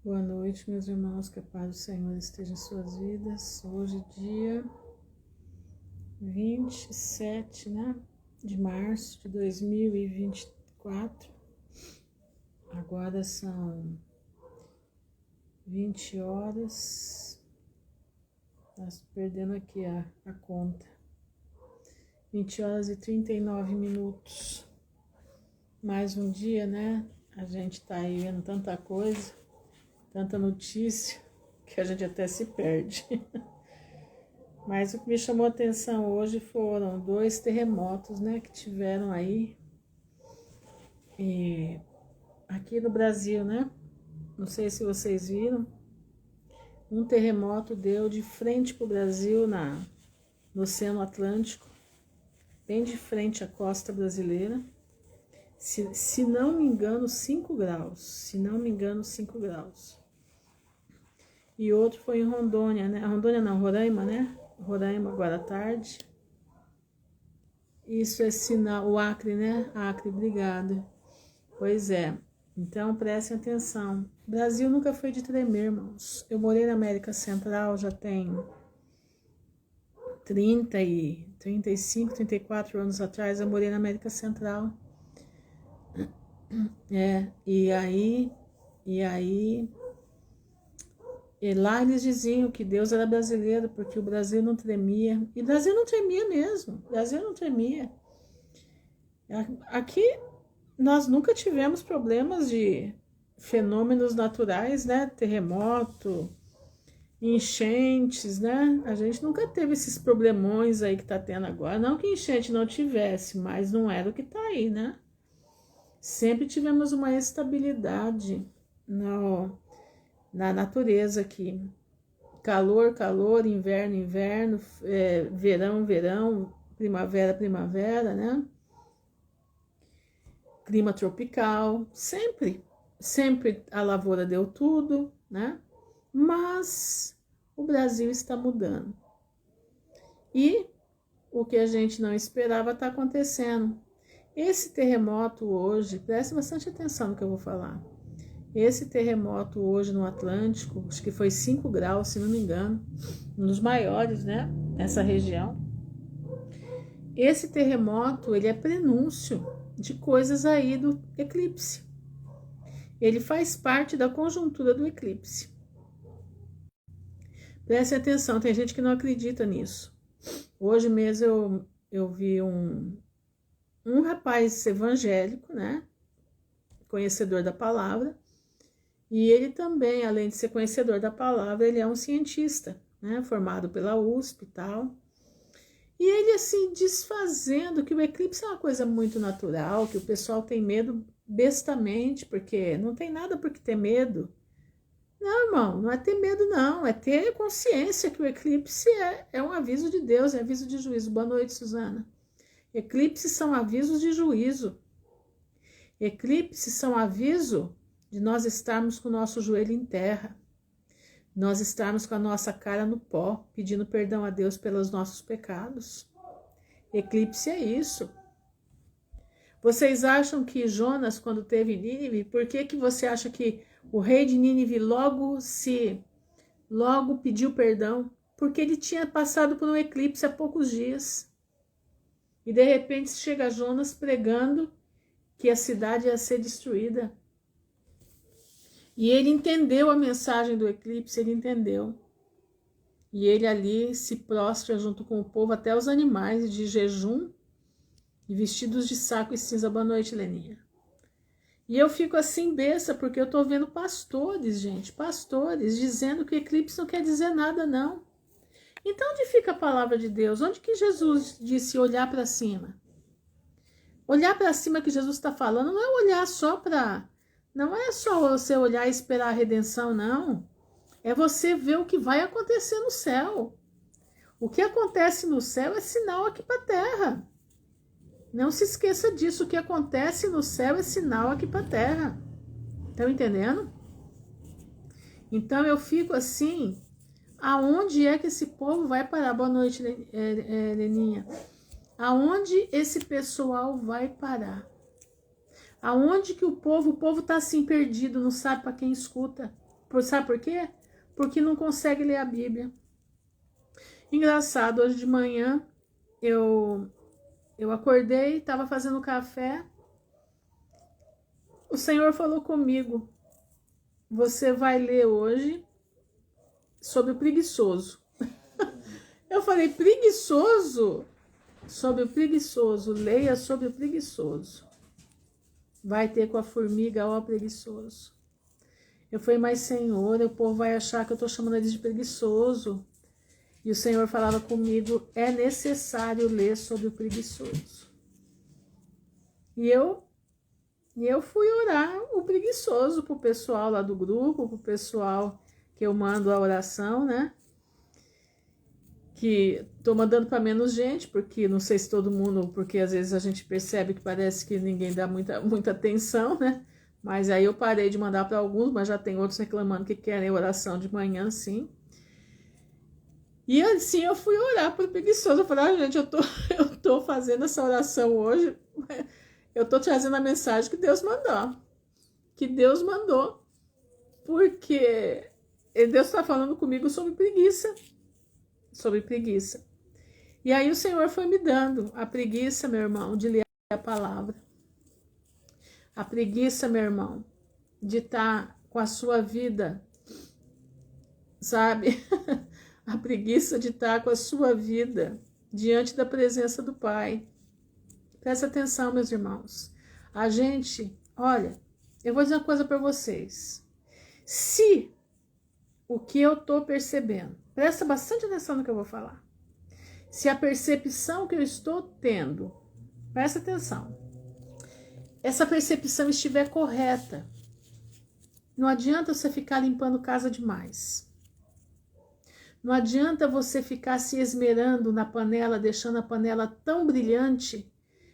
Boa noite, meus irmãos, que a paz do Senhor esteja em suas vidas. Hoje, dia 27, de março de 2024. Agora são 20 horas. Estou perdendo aqui a conta. 20 horas e 39 minutos. Mais um dia, A gente tá aí vendo tanta coisa, tanta notícia, que a gente até se perde. Mas o que me chamou a atenção hoje foram 2 terremotos, que tiveram aí. E aqui no Brasil, Não sei se vocês viram. Um terremoto deu de frente para o Brasil no Oceano Atlântico, bem de frente à costa brasileira. Se não me engano, 5 graus. Se não me engano, 5 graus. E outro foi em Rondônia, Rondônia não, Roraima, Roraima agora à tarde. Isso é sinal, o Acre, Acre, obrigado. Pois é, então prestem atenção. O Brasil nunca foi de tremer, irmãos. Eu morei na América Central, já tem 35, 34 anos atrás, eu morei na América Central. E lá eles diziam que Deus era brasileiro, porque o Brasil não tremia. E o Brasil não tremia mesmo. O Brasil não tremia. Aqui nós nunca tivemos problemas de fenômenos naturais, Terremoto, enchentes, A gente nunca teve esses problemões aí que tá tendo agora. Não que enchente não tivesse, mas não era o que tá aí, Sempre tivemos uma estabilidade na natureza aqui. Calor, calor, inverno, inverno, verão, verão, primavera, primavera, Clima tropical, sempre a lavoura deu tudo, Mas o Brasil está mudando. E o que a gente não esperava está acontecendo. Esse terremoto hoje, preste bastante atenção no que eu vou falar. Esse terremoto hoje no Atlântico, acho que foi 5 graus, se não me engano, um dos maiores, nessa região. Esse terremoto, ele é prenúncio de coisas aí do eclipse. Ele faz parte da conjuntura do eclipse. Preste atenção, tem gente que não acredita nisso. Hoje mesmo eu vi um rapaz evangélico, conhecedor da palavra, e ele também, além de ser conhecedor da palavra, ele é um cientista, formado pela USP e tal. E ele, assim, desfazendo que o eclipse é uma coisa muito natural, que o pessoal tem medo bestamente, porque não tem nada por que ter medo. Não, irmão, não é ter medo, não. É ter consciência que o eclipse é um aviso de Deus, é aviso de juízo. Boa noite, Suzana. Eclipses são avisos de juízo. Eclipses são aviso de nós estarmos com o nosso joelho em terra. Nós estarmos com a nossa cara no pó, pedindo perdão a Deus pelos nossos pecados. Eclipse é isso. Vocês acham que Jonas, quando teve Nínive, por que você acha que o rei de Nínive logo pediu perdão? Porque ele tinha passado por um eclipse há poucos dias. E de repente chega Jonas pregando que a cidade ia ser destruída. E ele entendeu a mensagem do eclipse, ele entendeu. E ele ali se prostra junto com o povo, até os animais, de jejum e vestidos de saco e cinza. Boa noite, Leninha. E eu fico assim besta, porque eu tô vendo pastores, gente, pastores, dizendo que eclipse não quer dizer nada, não. Então, onde fica a palavra de Deus? Onde que Jesus disse olhar para cima? Olhar para cima que Jesus está falando não é olhar só para... Não é só você olhar e esperar a redenção, não. É você ver o que vai acontecer no céu. O que acontece no céu é sinal aqui para a terra. Não se esqueça disso. O que acontece no céu é sinal aqui para a terra. Estão entendendo? Então eu fico assim... Aonde é que esse povo vai parar? Boa noite, Leninha. Aonde esse pessoal vai parar? Aonde que o povo está assim perdido, não sabe para quem escuta. Sabe por quê? Porque não consegue ler a Bíblia. Engraçado, hoje de manhã eu acordei, estava fazendo café. O Senhor falou comigo: você vai ler hoje sobre o preguiçoso. Eu falei: preguiçoso? Sobre o preguiçoso, leia sobre o preguiçoso. Vai ter com a formiga, ó preguiçoso. Eu falei: mas Senhor, o povo vai achar que eu estou chamando eles de preguiçoso. E o Senhor falava comigo: é necessário ler sobre o preguiçoso. E eu fui orar o preguiçoso pro pessoal lá do grupo, pro pessoal que eu mando a oração, né? Que tô mandando para menos gente, porque não sei se todo mundo, porque às vezes a gente percebe que parece que ninguém dá muita atenção, né? Mas aí eu parei de mandar para alguns, mas já tem outros reclamando que querem oração de manhã, sim. E assim eu fui orar pro preguiçoso. Eu falei: gente, eu tô fazendo essa oração hoje, eu tô trazendo a mensagem que Deus mandou. Que Deus mandou. Porque Deus está falando comigo sobre preguiça. Sobre preguiça. E aí o Senhor foi me dando a preguiça, meu irmão, de ler a palavra. A preguiça, meu irmão, de estar com a sua vida, sabe? A preguiça de estar com a sua vida diante da presença do Pai. Presta atenção, meus irmãos. A gente, olha, eu vou dizer uma coisa para vocês. Se o que eu estou percebendo, presta bastante atenção no que eu vou falar. Se a percepção que eu estou tendo, presta atenção, essa percepção estiver correta, não adianta você ficar limpando casa demais. Não adianta você ficar se esmerando na panela, deixando a panela tão brilhante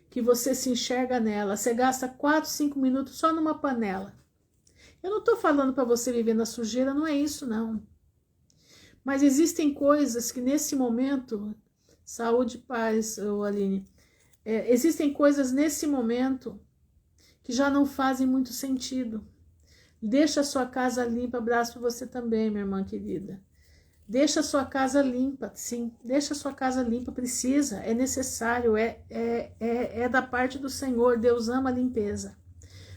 que você se enxerga nela. Você gasta 4, 5 minutos só numa panela. Eu não estou falando para você viver na sujeira, não é isso não. Mas existem coisas que nesse momento, saúde e paz, Aline, existem coisas nesse momento que já não fazem muito sentido. Deixa a sua casa limpa, abraço para você também, minha irmã querida. Deixa a sua casa limpa, sim, deixa a sua casa limpa, precisa, é necessário, é da parte do Senhor, Deus ama a limpeza.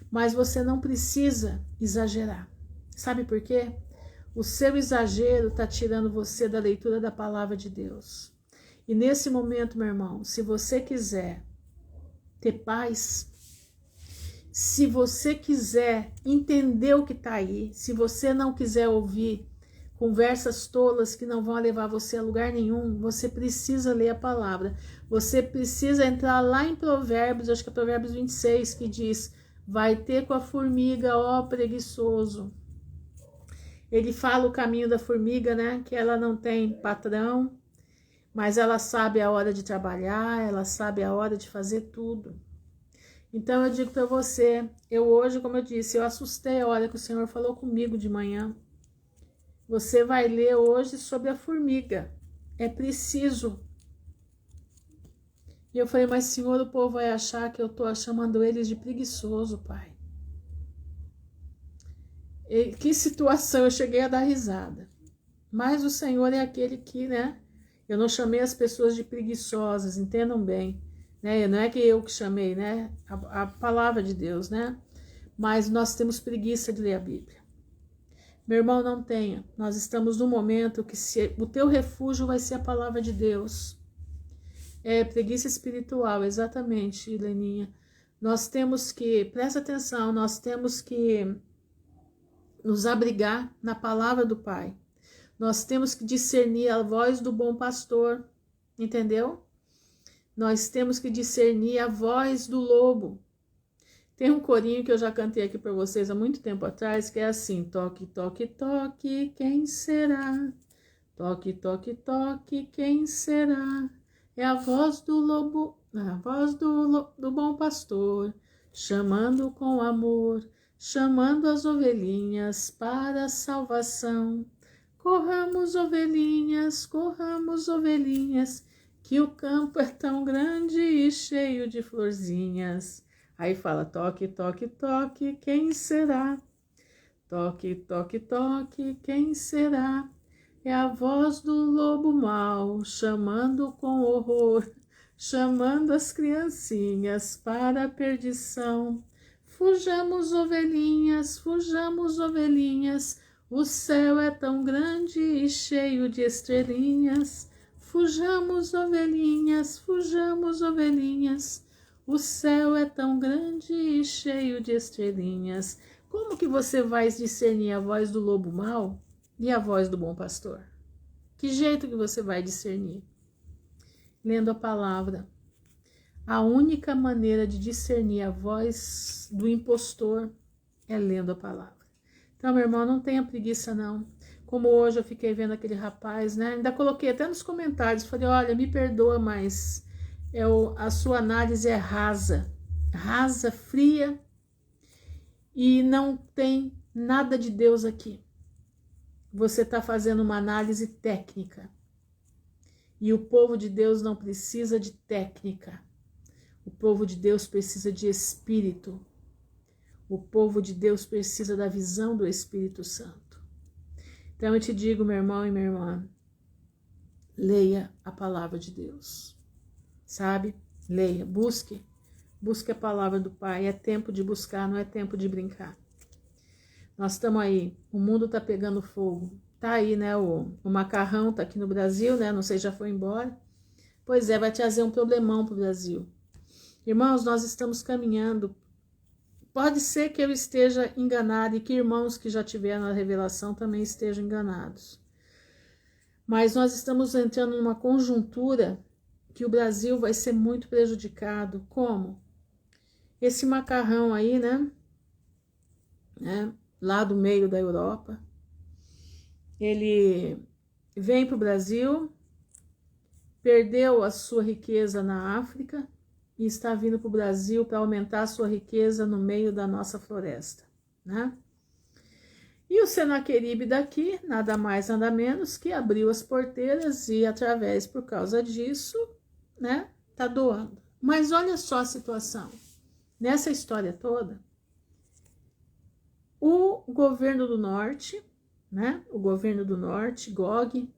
Mas você não precisa exagerar. Sabe por quê? O seu exagero está tirando você da leitura da palavra de Deus. E nesse momento, meu irmão, se você quiser ter paz, se você quiser entender o que está aí, se você não quiser ouvir conversas tolas que não vão levar você a lugar nenhum, você precisa ler a palavra. Você precisa entrar lá em Provérbios, acho que é Provérbios 26, que diz: vai ter com a formiga, ó preguiçoso. Ele fala o caminho da formiga, né? Que ela não tem patrão, mas ela sabe a hora de trabalhar, ela sabe a hora de fazer tudo. Então eu digo para você, eu hoje, como eu disse, eu assustei a hora que o Senhor falou comigo de manhã. Você vai ler hoje sobre a formiga. É preciso. E eu falei: mas Senhor, o povo vai achar que eu estou chamando eles de preguiçoso, Pai. E que situação, eu cheguei a dar risada. Mas o Senhor é aquele que, né? Eu não chamei as pessoas de preguiçosas, entendam bem. Né? Não é que eu que chamei, né? A palavra de Deus, né? Mas nós temos preguiça de ler a Bíblia. Meu irmão, não tenha. Nós estamos num momento que o teu refúgio vai ser a palavra de Deus. É preguiça espiritual, exatamente, Leninha. Nós temos que, presta atenção, nós temos que nos abrigar na palavra do Pai. Nós temos que discernir a voz do bom pastor, entendeu? Nós temos que discernir a voz do lobo. Tem um corinho que eu já cantei aqui para vocês há muito tempo atrás, que é assim: toque, toque, toque, quem será? Toque, toque, toque, quem será? É a voz do lobo, a voz do bom pastor, chamando com amor, chamando as ovelhinhas para a salvação. Corramos, ovelhinhas, que o campo é tão grande e cheio de florzinhas. Aí fala: toque, toque, toque, quem será? Toque, toque, toque, quem será? É a voz do lobo mau, chamando com horror, chamando as criancinhas para a perdição. Fujamos, ovelhinhas, o céu é tão grande e cheio de estrelinhas. Fujamos, ovelhinhas, o céu é tão grande e cheio de estrelinhas. Como que você vai discernir a voz do lobo mau e a voz do bom pastor? Que jeito que você vai discernir? Lendo a palavra. A única maneira de discernir a voz do impostor é lendo a palavra. Então, meu irmão, não tenha preguiça, não. Como hoje eu fiquei vendo aquele rapaz, né? Ainda coloquei até nos comentários, falei, olha, me perdoa, mas a sua análise é rasa, fria, e não tem nada de Deus aqui. Você está fazendo uma análise técnica. E o povo de Deus não precisa de técnica. O povo de Deus precisa de espírito. O povo de Deus precisa da visão do Espírito Santo. Então eu te digo, meu irmão e minha irmã, leia a palavra de Deus. Sabe? Leia, busque a palavra do Pai. É tempo de buscar, não é tempo de brincar. Nós estamos aí, o mundo está pegando fogo. Tá aí, né? O macarrão tá aqui no Brasil, né? Não sei, já foi embora. Pois é, vai trazer um problemão pro Brasil. Irmãos, nós estamos caminhando. Pode ser que eu esteja enganado e que irmãos que já tiveram a revelação também estejam enganados. Mas nós estamos entrando numa conjuntura que o Brasil vai ser muito prejudicado. Como? Esse macarrão aí, né? Lá do meio da Europa. Ele vem para o Brasil, perdeu a sua riqueza na África e está vindo para o Brasil para aumentar a sua riqueza no meio da nossa floresta, né? E o Senaqueribe daqui, nada mais, nada menos que abriu as porteiras e através, por causa disso, né, tá doando. Mas olha só a situação. Nessa história toda, o governo do Norte, né? O governo do Norte, GOG,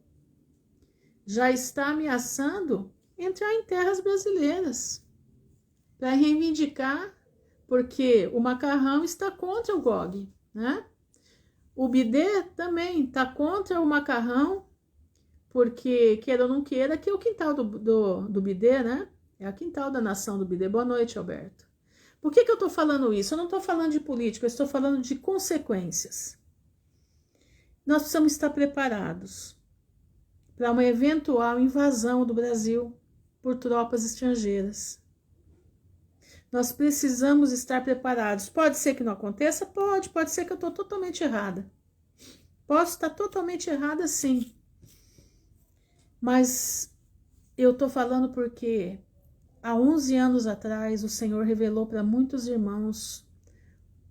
já está ameaçando entrar em terras brasileiras para reivindicar, porque o macarrão está contra o GOG, né? O BIDE também está contra o macarrão, porque, queira ou não queira, que é o quintal do BIDE, né? É o quintal da nação do BIDE. Boa noite, Alberto. Por que eu estou falando isso? Eu não estou falando de política, eu estou falando de consequências. Nós precisamos estar preparados para uma eventual invasão do Brasil por tropas estrangeiras. Nós precisamos estar preparados. Pode ser que não aconteça? Pode ser que eu estou totalmente errada. Posso estar totalmente errada, sim. Mas eu estou falando porque há 11 anos atrás o Senhor revelou para muitos irmãos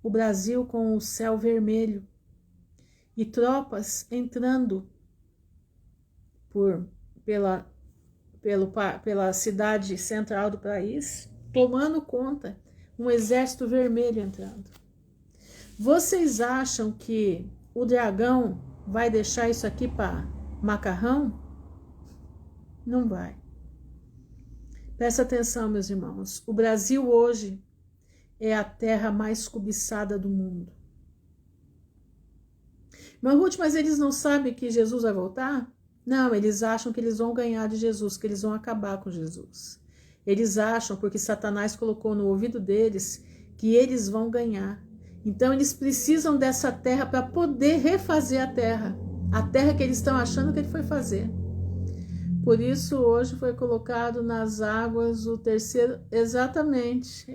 o Brasil com o céu vermelho e tropas entrando pela cidade central do país, tomando conta, um exército vermelho entrando. Vocês acham que o dragão vai deixar isso aqui para macarrão? Não vai. Presta atenção, meus irmãos. O Brasil hoje é a terra mais cobiçada do mundo. Mas, Ruth, mas eles não sabem que Jesus vai voltar? Não, eles acham que eles vão ganhar de Jesus, que eles vão acabar com Jesus. Eles acham, porque Satanás colocou no ouvido deles, que eles vão ganhar. Então, eles precisam dessa terra para poder refazer a terra que eles estão achando que ele foi fazer. Por isso, hoje foi colocado nas águas o terceiro, exatamente,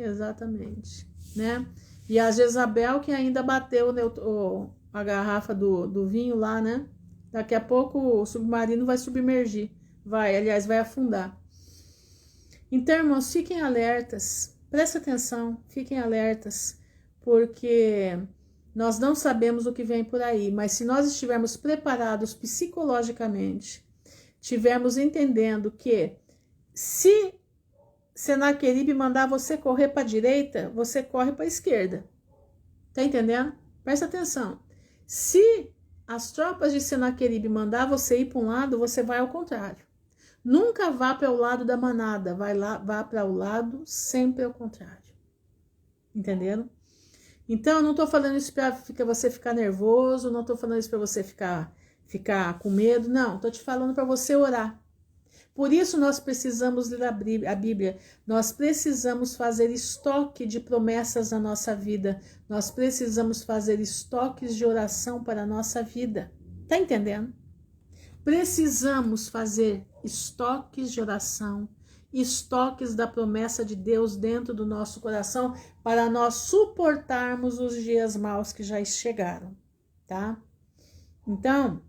né? E a Jezabel que ainda bateu a garrafa do vinho lá, né? Daqui a pouco o submarino vai submergir, vai afundar. Então, irmãos, fiquem alertas, prestem atenção, fiquem alertas, porque nós não sabemos o que vem por aí, mas se nós estivermos preparados psicologicamente, estivermos entendendo que se Senaqueribe mandar você correr para a direita, você corre para a esquerda. Tá entendendo? Presta atenção. Se as tropas de Senaqueribe mandar você ir para um lado, você vai ao contrário. Nunca vá para o lado da manada, vá para o lado sempre ao contrário. Entenderam? Então, eu não estou falando isso para você ficar nervoso, não estou falando isso para você ficar com medo, não. Estou te falando para você orar. Por isso nós precisamos ler a Bíblia, nós precisamos fazer estoque de promessas na nossa vida, nós precisamos fazer estoques de oração para a nossa vida. Tá entendendo? Precisamos fazer estoques de oração, estoques da promessa de Deus dentro do nosso coração para nós suportarmos os dias maus que já chegaram, tá? Então,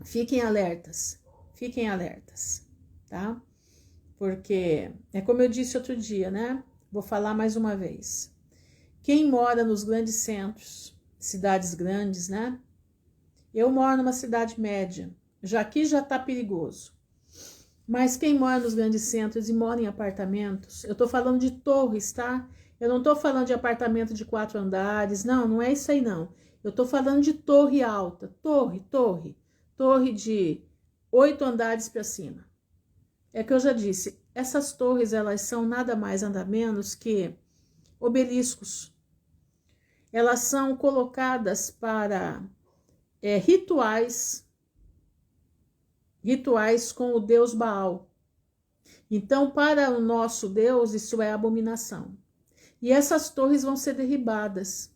fiquem alertas, tá? Porque é como eu disse outro dia, né? Vou falar mais uma vez. Quem mora nos grandes centros, cidades grandes, né? Eu moro numa cidade média, aqui já tá perigoso. Mas quem mora nos grandes centros e mora em apartamentos, eu tô falando de torres, tá? Eu não tô falando de apartamento de 4 andares, não é isso aí não. Eu tô falando de torre alta, torre de 8 andares para cima. É que eu já disse, essas torres, elas são nada mais, nada menos que obeliscos. Elas são colocadas para rituais com o Deus Baal. Então, para o nosso Deus, isso é abominação. E essas torres vão ser derribadas.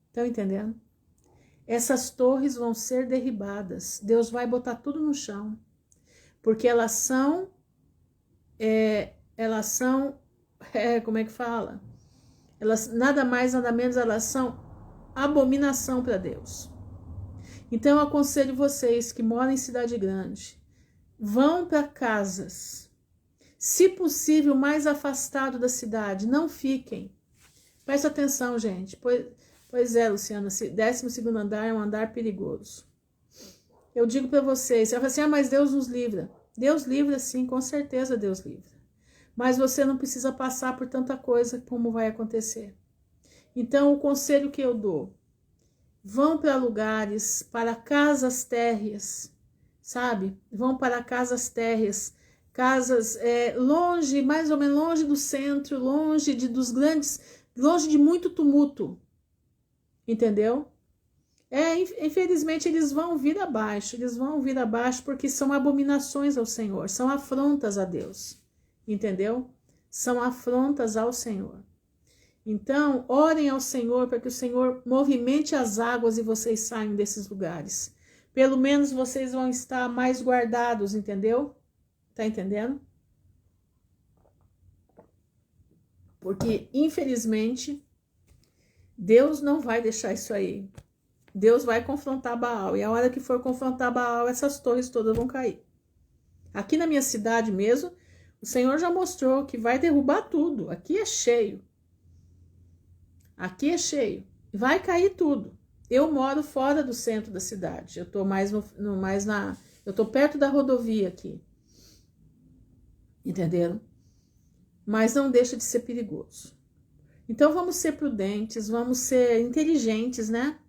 Estão entendendo? Essas torres vão ser derribadas. Deus vai botar tudo no chão. Porque elas são, como é que fala? Elas, nada mais, nada menos, elas são abominação para Deus. Então, eu aconselho vocês que moram em cidade grande, vão para casas, se possível, mais afastado da cidade, não fiquem. Presta atenção, gente. Pois é, Luciana, 12º andar é um andar perigoso. Eu digo para vocês, você vai assim, mas Deus nos livra. Deus livra sim, com certeza Deus livra. Mas você não precisa passar por tanta coisa como vai acontecer. Então, o conselho que eu dou, vão para lugares, para casas térreas, sabe? Vão para casas térreas, casas longe, mais ou menos longe do centro, longe dos grandes, longe de muito tumulto. Entendeu? Infelizmente eles vão vir abaixo porque são abominações ao Senhor, são afrontas a Deus, entendeu? São afrontas ao Senhor. Então, orem ao Senhor para que o Senhor movimente as águas e vocês saiam desses lugares. Pelo menos vocês vão estar mais guardados, entendeu? Tá entendendo? Porque, infelizmente, Deus não vai deixar isso aí. Deus vai confrontar Baal. E a hora que for confrontar Baal, essas torres todas vão cair. Aqui na minha cidade mesmo, o Senhor já mostrou que vai derrubar tudo. Aqui é cheio. Vai cair tudo. Eu moro fora do centro da cidade. Eu tô eu tô perto da rodovia aqui. Entenderam? Mas não deixa de ser perigoso. Então vamos ser prudentes, vamos ser inteligentes, né?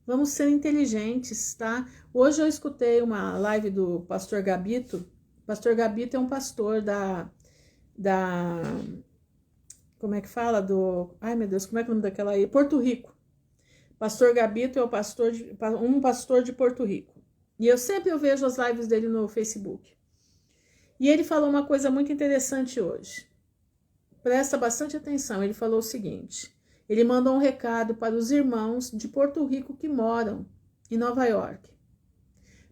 Vamos ser inteligentes, tá? Hoje eu escutei uma live do pastor Gabito. O pastor Gabito é um pastor da como é que fala? Ai, meu Deus, como é que é o nome daquela aí? Porto Rico. Pastor Gabito é um pastor de Porto Rico. E eu vejo as lives dele no Facebook. E ele falou uma coisa muito interessante hoje. Presta bastante atenção. Ele falou o seguinte. Ele mandou um recado para os irmãos de Porto Rico que moram em Nova York.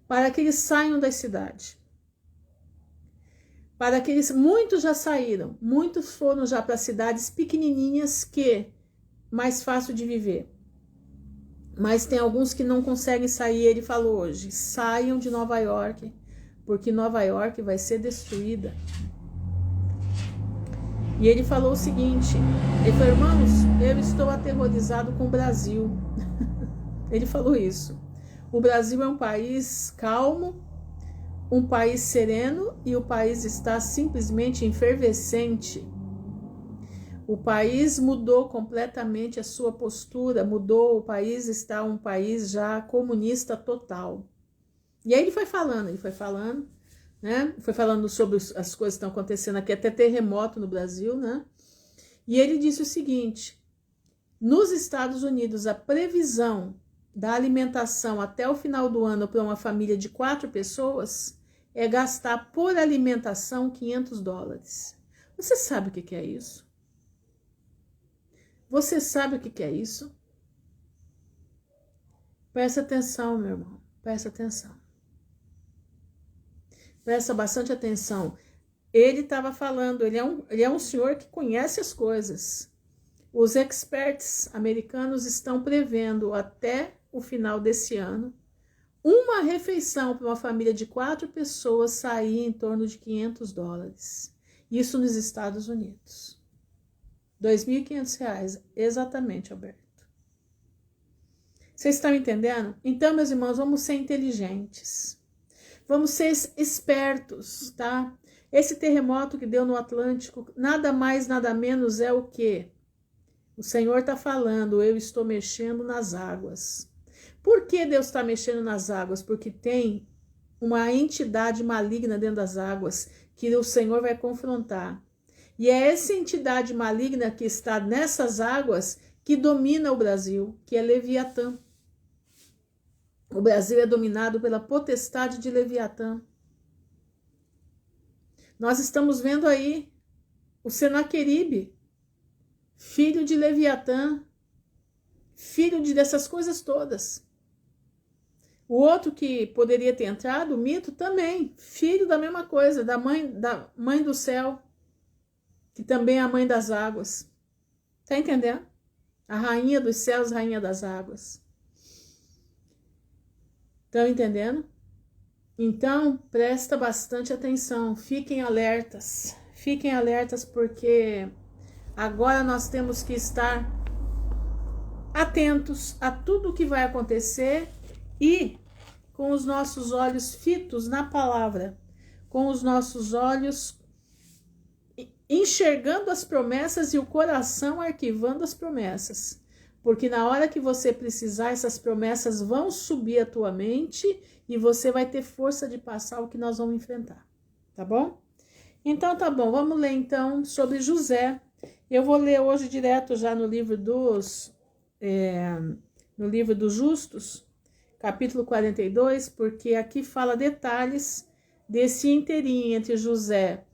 Para que eles saiam da cidade. Muitos já saíram, muitos foram já para cidades pequenininhas que mais fácil de viver. Mas tem alguns que não conseguem sair. Ele falou hoje, saiam de Nova York, porque Nova York vai ser destruída. E ele falou o seguinte, ele falou, irmãos, eu estou aterrorizado com o Brasil. Ele falou isso. O Brasil é um país calmo, um país sereno, e o país está simplesmente efervescente. O país mudou completamente a sua postura, mudou, o país está um país já comunista total. E aí ele foi falando, né? Foi falando sobre as coisas que estão acontecendo aqui, até terremoto no Brasil, né? E ele disse o seguinte: nos Estados Unidos, a previsão da alimentação até o final do ano para uma família de 4 pessoas é gastar por alimentação $500. Você sabe o que é isso? Você sabe o que é isso? Presta atenção, meu irmão. Presta atenção. Presta bastante atenção. Ele estava falando, ele é um senhor que conhece as coisas. Os experts americanos estão prevendo até o final desse ano uma refeição para uma família de 4 pessoas sair em torno de $500. Isso nos Estados Unidos. R$2.500, exatamente, Alberto. Vocês estão entendendo? Então, meus irmãos, vamos ser inteligentes. Vamos ser espertos, tá? Esse terremoto que deu no Atlântico, nada mais, nada menos é o quê? O Senhor está falando, eu estou mexendo nas águas. Por que Deus está mexendo nas águas? Porque tem uma entidade maligna dentro das águas que o Senhor vai confrontar. E é essa entidade maligna que está nessas águas que domina o Brasil, que é Leviatã. O Brasil é dominado pela potestade de Leviatã. Nós estamos vendo aí o Senaqueribe, filho de Leviatã, filho dessas coisas todas. O outro que poderia ter entrado, o Mito, também, filho da mesma coisa, da mãe do céu, que também é a mãe das águas. Tá entendendo? A rainha dos céus, rainha das águas. Estão entendendo? Então, presta bastante atenção, fiquem alertas porque agora nós temos que estar atentos a tudo o que vai acontecer e com os nossos olhos fitos na palavra, com os nossos olhos enxergando as promessas e o coração arquivando as promessas. Porque na hora que você precisar, essas promessas vão subir a tua mente e você vai ter força de passar o que nós vamos enfrentar. Tá bom? Então tá bom, vamos ler então sobre José. Eu vou ler hoje direto já no livro dos Justos, capítulo 42, porque aqui fala detalhes desse inteirinho entre José,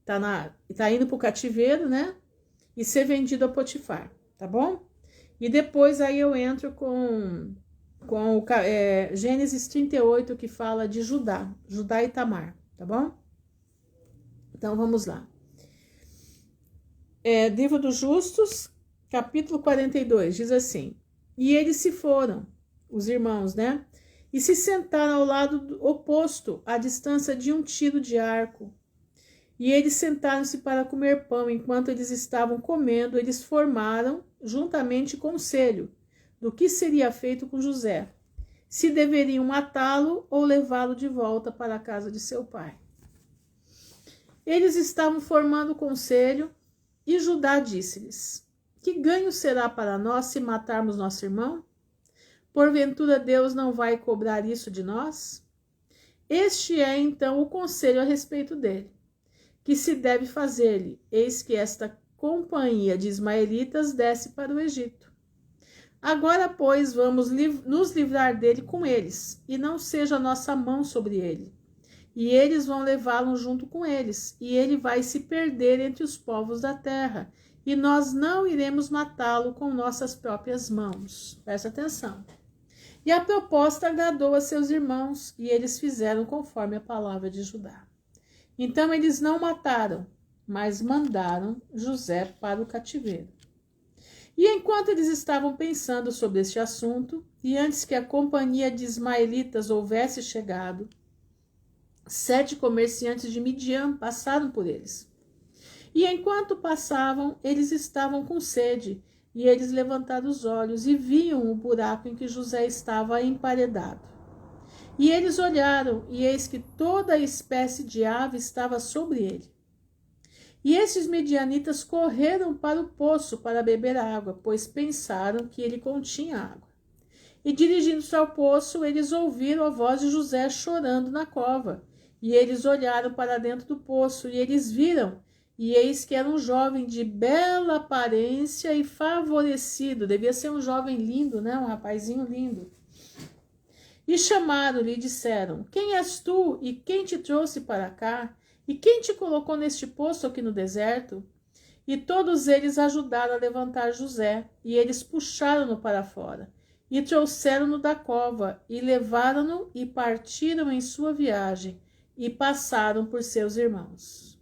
tá indo para o cativeiro, né? E ser vendido a Potifar, tá bom? E depois aí eu entro com Gênesis 38, que fala de Judá e Tamar, tá bom? Então vamos lá. Livro dos Justos, capítulo 42, diz assim: e eles se foram, os irmãos, né? E se sentaram ao lado oposto, à distância de um tiro de arco. E eles sentaram-se para comer pão. Enquanto eles estavam comendo, eles formaram juntamente conselho do que seria feito com José, se deveriam matá-lo ou levá-lo de volta para a casa de seu pai. Eles estavam formando conselho e Judá disse-lhes: que ganho será para nós se matarmos nosso irmão? Porventura Deus não vai cobrar isso de nós? Este é então o conselho a respeito dele, que se deve fazer-lhe, eis que esta companhia de ismaelitas desce para o Egito. Agora, pois, vamos nos livrar dele com eles, e não seja a nossa mão sobre ele. E eles vão levá-lo junto com eles, e ele vai se perder entre os povos da terra, e nós não iremos matá-lo com nossas próprias mãos. Presta atenção. E a proposta agradou a seus irmãos, e eles fizeram conforme a palavra de Judá. Então eles não mataram, mas mandaram José para o cativeiro. E enquanto eles estavam pensando sobre este assunto, e antes que a companhia de ismaelitas houvesse chegado, 7 comerciantes de Midian passaram por eles. E enquanto passavam, eles estavam com sede, e eles levantaram os olhos e viam o buraco em que José estava emparedado. E eles olharam, e eis que toda a espécie de ave estava sobre ele. E esses medianitas correram para o poço para beber água, pois pensaram que ele continha água. E dirigindo-se ao poço, eles ouviram a voz de José chorando na cova. E eles olharam para dentro do poço, e eles viram, e eis que era um jovem de bela aparência e favorecido. Devia ser um jovem lindo, né? Um rapazinho lindo. E chamaram-lhe e disseram: quem és tu, e quem te trouxe para cá? E quem te colocou neste poço aqui no deserto? E todos eles ajudaram a levantar José, e eles puxaram-no para fora, e trouxeram-no da cova, e levaram-no e partiram em sua viagem, e passaram por seus irmãos.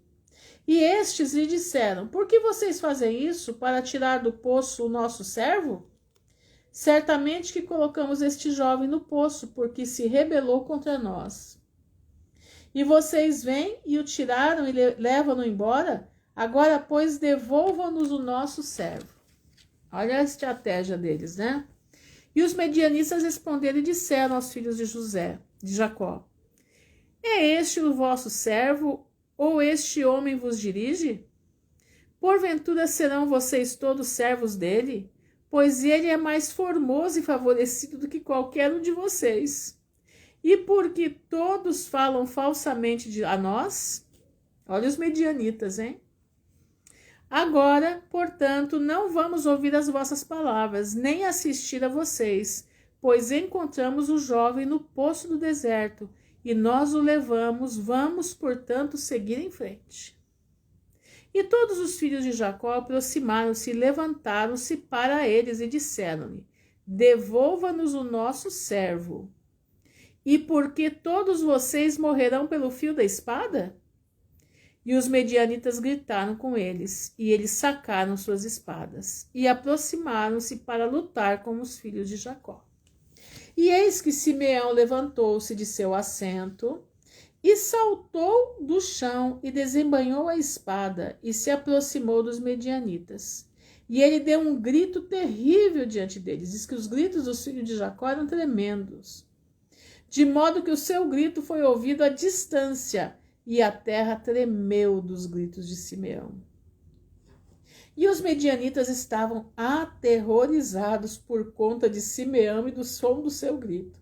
E estes lhe disseram: por que vocês fazem isso, para tirar do poço o nosso servo? Certamente que colocamos este jovem no poço, porque se rebelou contra nós. E vocês vêm e o tiraram e levam-no embora? Agora, pois, devolvam-nos o nosso servo. Olha a estratégia deles, né? E os medianistas responderam e disseram aos filhos de Jacó: é este o vosso servo, ou este homem vos dirige? Porventura serão vocês todos servos dele? Pois ele é mais formoso e favorecido do que qualquer um de vocês. E porque todos falam falsamente a nós? Olha os medianitas, hein? Agora, portanto, não vamos ouvir as vossas palavras, nem assistir a vocês, pois encontramos o jovem no poço do deserto, e nós o levamos, vamos, portanto, seguir em frente. E todos os filhos de Jacó aproximaram-se e levantaram-se para eles e disseram-lhe: devolva-nos o nosso servo. E porque todos vocês morrerão pelo fio da espada? E os medianitas gritaram com eles, e eles sacaram suas espadas, e aproximaram-se para lutar com os filhos de Jacó. E eis que Simeão levantou-se de seu assento, e saltou do chão, e desembainhou a espada, e se aproximou dos medianitas. E ele deu um grito terrível diante deles. Diz que os gritos dos filhos de Jacó eram tremendos, de modo que o seu grito foi ouvido à distância, e a terra tremeu dos gritos de Simeão. E os medianitas estavam aterrorizados por conta de Simeão e do som do seu grito.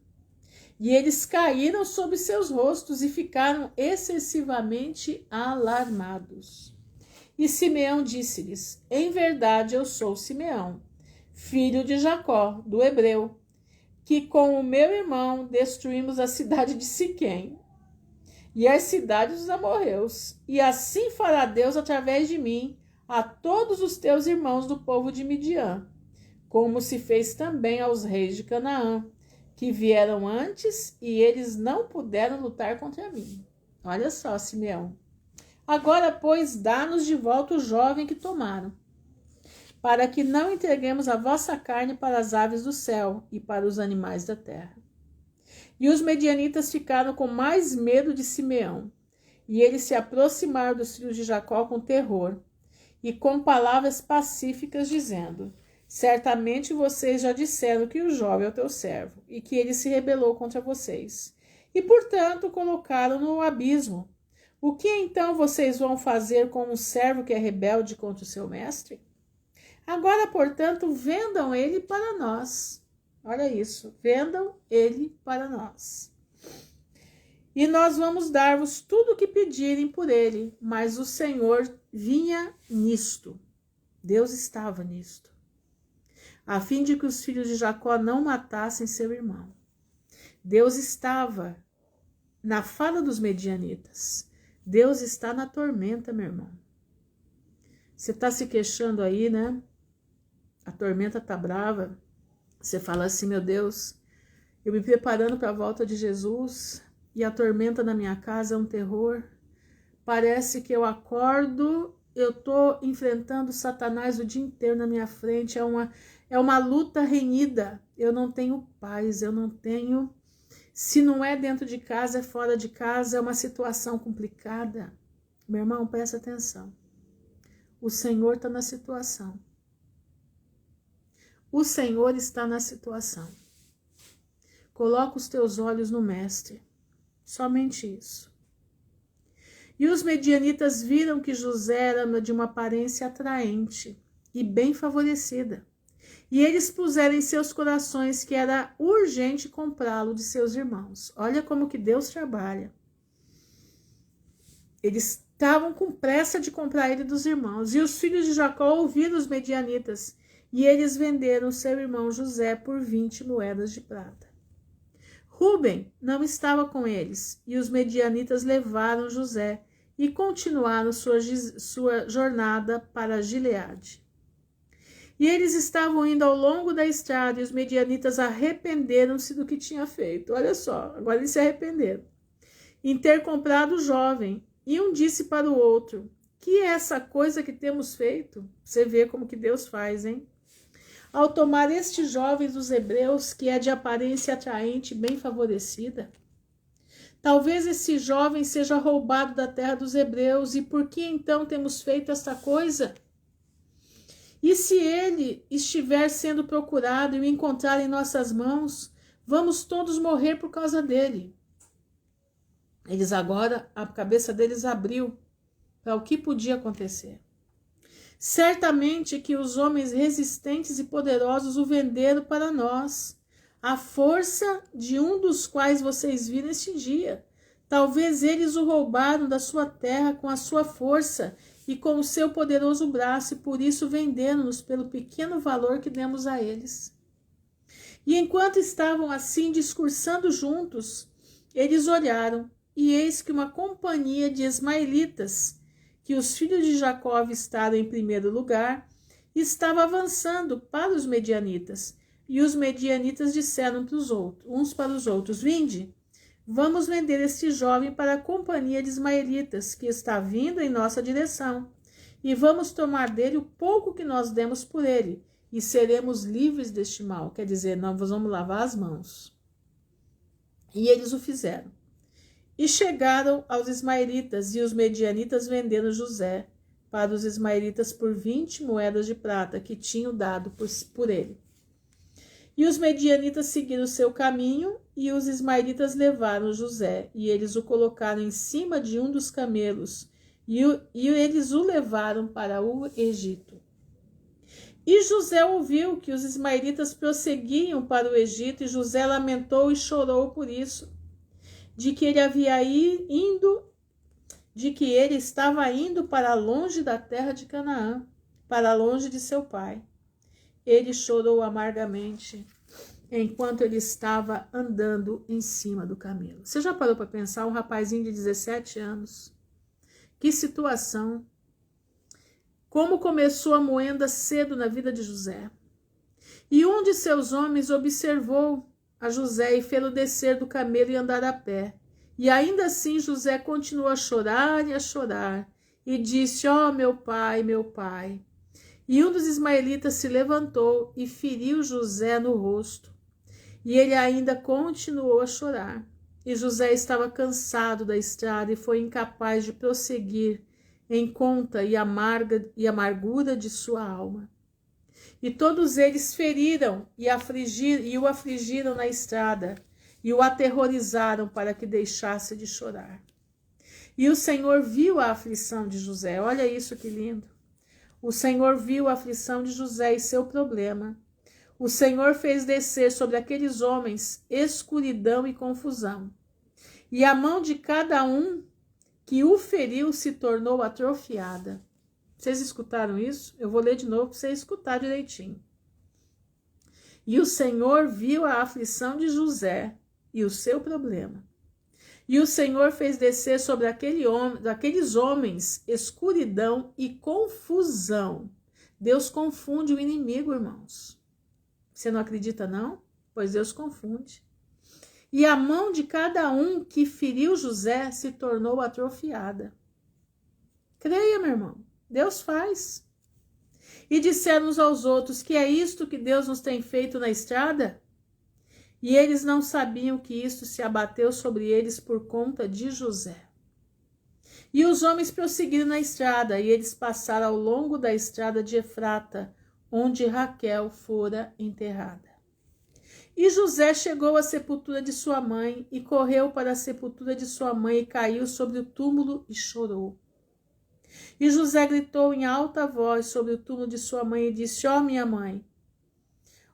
E eles caíram sobre seus rostos e ficaram excessivamente alarmados. E Simeão disse-lhes: em verdade eu sou Simeão, filho de Jacó, do hebreu, que com o meu irmão destruímos a cidade de Siquém e as cidades dos amorreus, e assim fará Deus através de mim a todos os teus irmãos do povo de Midian, como se fez também aos reis de Canaã, que vieram antes, e eles não puderam lutar contra mim. Olha só, Simeão. Agora, pois, dá-nos de volta o jovem que tomaram, para que não entreguemos a vossa carne para as aves do céu e para os animais da terra. E os medianitas ficaram com mais medo de Simeão, e eles se aproximaram dos filhos de Jacó com terror, e com palavras pacíficas, dizendo: certamente vocês já disseram que o jovem é o teu servo, e que ele se rebelou contra vocês, e portanto colocaram-no no abismo. O que então vocês vão fazer com um servo que é rebelde contra o seu mestre? Agora, portanto, vendam ele para nós. Olha isso, vendam ele para nós. E nós vamos dar-vos tudo o que pedirem por ele. Mas o Senhor vinha nisto. Deus estava nisto, a fim de que os filhos de Jacó não matassem seu irmão. Deus estava na fala dos medianitas. Deus está na tormenta, meu irmão. Você está se queixando aí, né? A tormenta está brava. Você fala assim: meu Deus, eu me preparando para a volta de Jesus e a tormenta na minha casa é um terror. Parece que eu acordo, eu estou enfrentando Satanás o dia inteiro na minha frente. É uma luta renhida. Eu não tenho paz, eu não tenho... Se não é dentro de casa, é fora de casa, é uma situação complicada. Meu irmão, presta atenção. O Senhor está na situação. O Senhor está na situação. Coloca os teus olhos no Mestre. Somente isso. E os medianitas viram que José era de uma aparência atraente e bem favorecida. E eles puseram em seus corações que era urgente comprá-lo de seus irmãos. Olha como que Deus trabalha. Eles estavam com pressa de comprar ele dos irmãos. E os filhos de Jacó ouviram os medianitas. E eles venderam seu irmão José por 20 moedas de prata. Rúben não estava com eles. E os medianitas levaram José e continuaram sua jornada para Gileade. E eles estavam indo ao longo da estrada e os medianitas arrependeram-se do que tinha feito. Olha só, agora eles se arrependeram. Em ter comprado o jovem. E um disse para o outro, que é essa coisa que temos feito? Você vê como que Deus faz, hein? Ao tomar este jovem dos hebreus, que é de aparência atraente e bem favorecida, talvez esse jovem seja roubado da terra dos hebreus, e por que então temos feito esta coisa? E se ele estiver sendo procurado e o encontrar em nossas mãos, vamos todos morrer por causa dele. Eles agora, a cabeça deles abriu para o que podia acontecer. Certamente que os homens resistentes e poderosos o venderam para nós, a força de um dos quais vocês viram este dia. Talvez eles o roubaram da sua terra com a sua força e com o seu poderoso braço, e por isso venderam-nos pelo pequeno valor que demos a eles. E enquanto estavam assim discursando juntos, eles olharam, e eis que uma companhia de ismaelitas, que os filhos de Jacó avistaram em primeiro lugar, estava avançando para os medianitas. E os medianitas disseram uns para os outros, vinde, vamos vender este jovem para a companhia de ismaelitas, que está vindo em nossa direção, e vamos tomar dele o pouco que nós demos por ele, e seremos livres deste mal. Quer dizer, nós vamos lavar as mãos. E eles o fizeram. E chegaram aos ismaelitas, e os medianitas venderam José para os ismaelitas por 20 moedas de prata, que tinham dado por ele. E os medianitas seguiram o seu caminho, e os ismaelitas levaram José, e eles o colocaram em cima de um dos camelos, e eles o levaram para o Egito. E José ouviu que os ismaelitas prosseguiam para o Egito, e José lamentou e chorou por isso, de que ele estava indo para longe da terra de Canaã, para longe de seu pai. Ele chorou amargamente enquanto ele estava andando em cima do camelo. Você já parou para pensar? Um rapazinho de 17 anos. Que situação. Como começou a moenda cedo na vida de José. E um de seus homens observou a José e fê-lo descer do camelo e andar a pé. E ainda assim José continuou a chorar e a chorar. E disse, ó, meu pai, meu pai. E um dos ismaelitas se levantou e feriu José no rosto. E ele ainda continuou a chorar. E José estava cansado da estrada e foi incapaz de prosseguir em conta e amargura de sua alma. E todos eles feriram e o afligiram na estrada e o aterrorizaram para que deixasse de chorar. E o Senhor viu a aflição de José. Olha isso que lindo. O Senhor viu a aflição de José e seu problema. O Senhor fez descer sobre aqueles homens escuridão e confusão. E a mão de cada um que o feriu se tornou atrofiada. Vocês escutaram isso? Eu vou ler de novo para você escutar direitinho. E o Senhor viu a aflição de José e o seu problema. E o Senhor fez descer sobre aqueles homens escuridão e confusão. Deus confunde o inimigo, irmãos. Você não acredita, não? Pois Deus confunde. E a mão de cada um que feriu José se tornou atrofiada. Creia, meu irmão. Deus faz. E disseram uns aos outros, que é isto que Deus nos tem feito na estrada? E eles não sabiam que isto se abateu sobre eles por conta de José. E os homens prosseguiram na estrada, e eles passaram ao longo da estrada de Efrata, onde Raquel fora enterrada. E José chegou à sepultura de sua mãe e correu para a sepultura de sua mãe e caiu sobre o túmulo e chorou. E José gritou em alta voz sobre o túmulo de sua mãe e disse: ó minha mãe,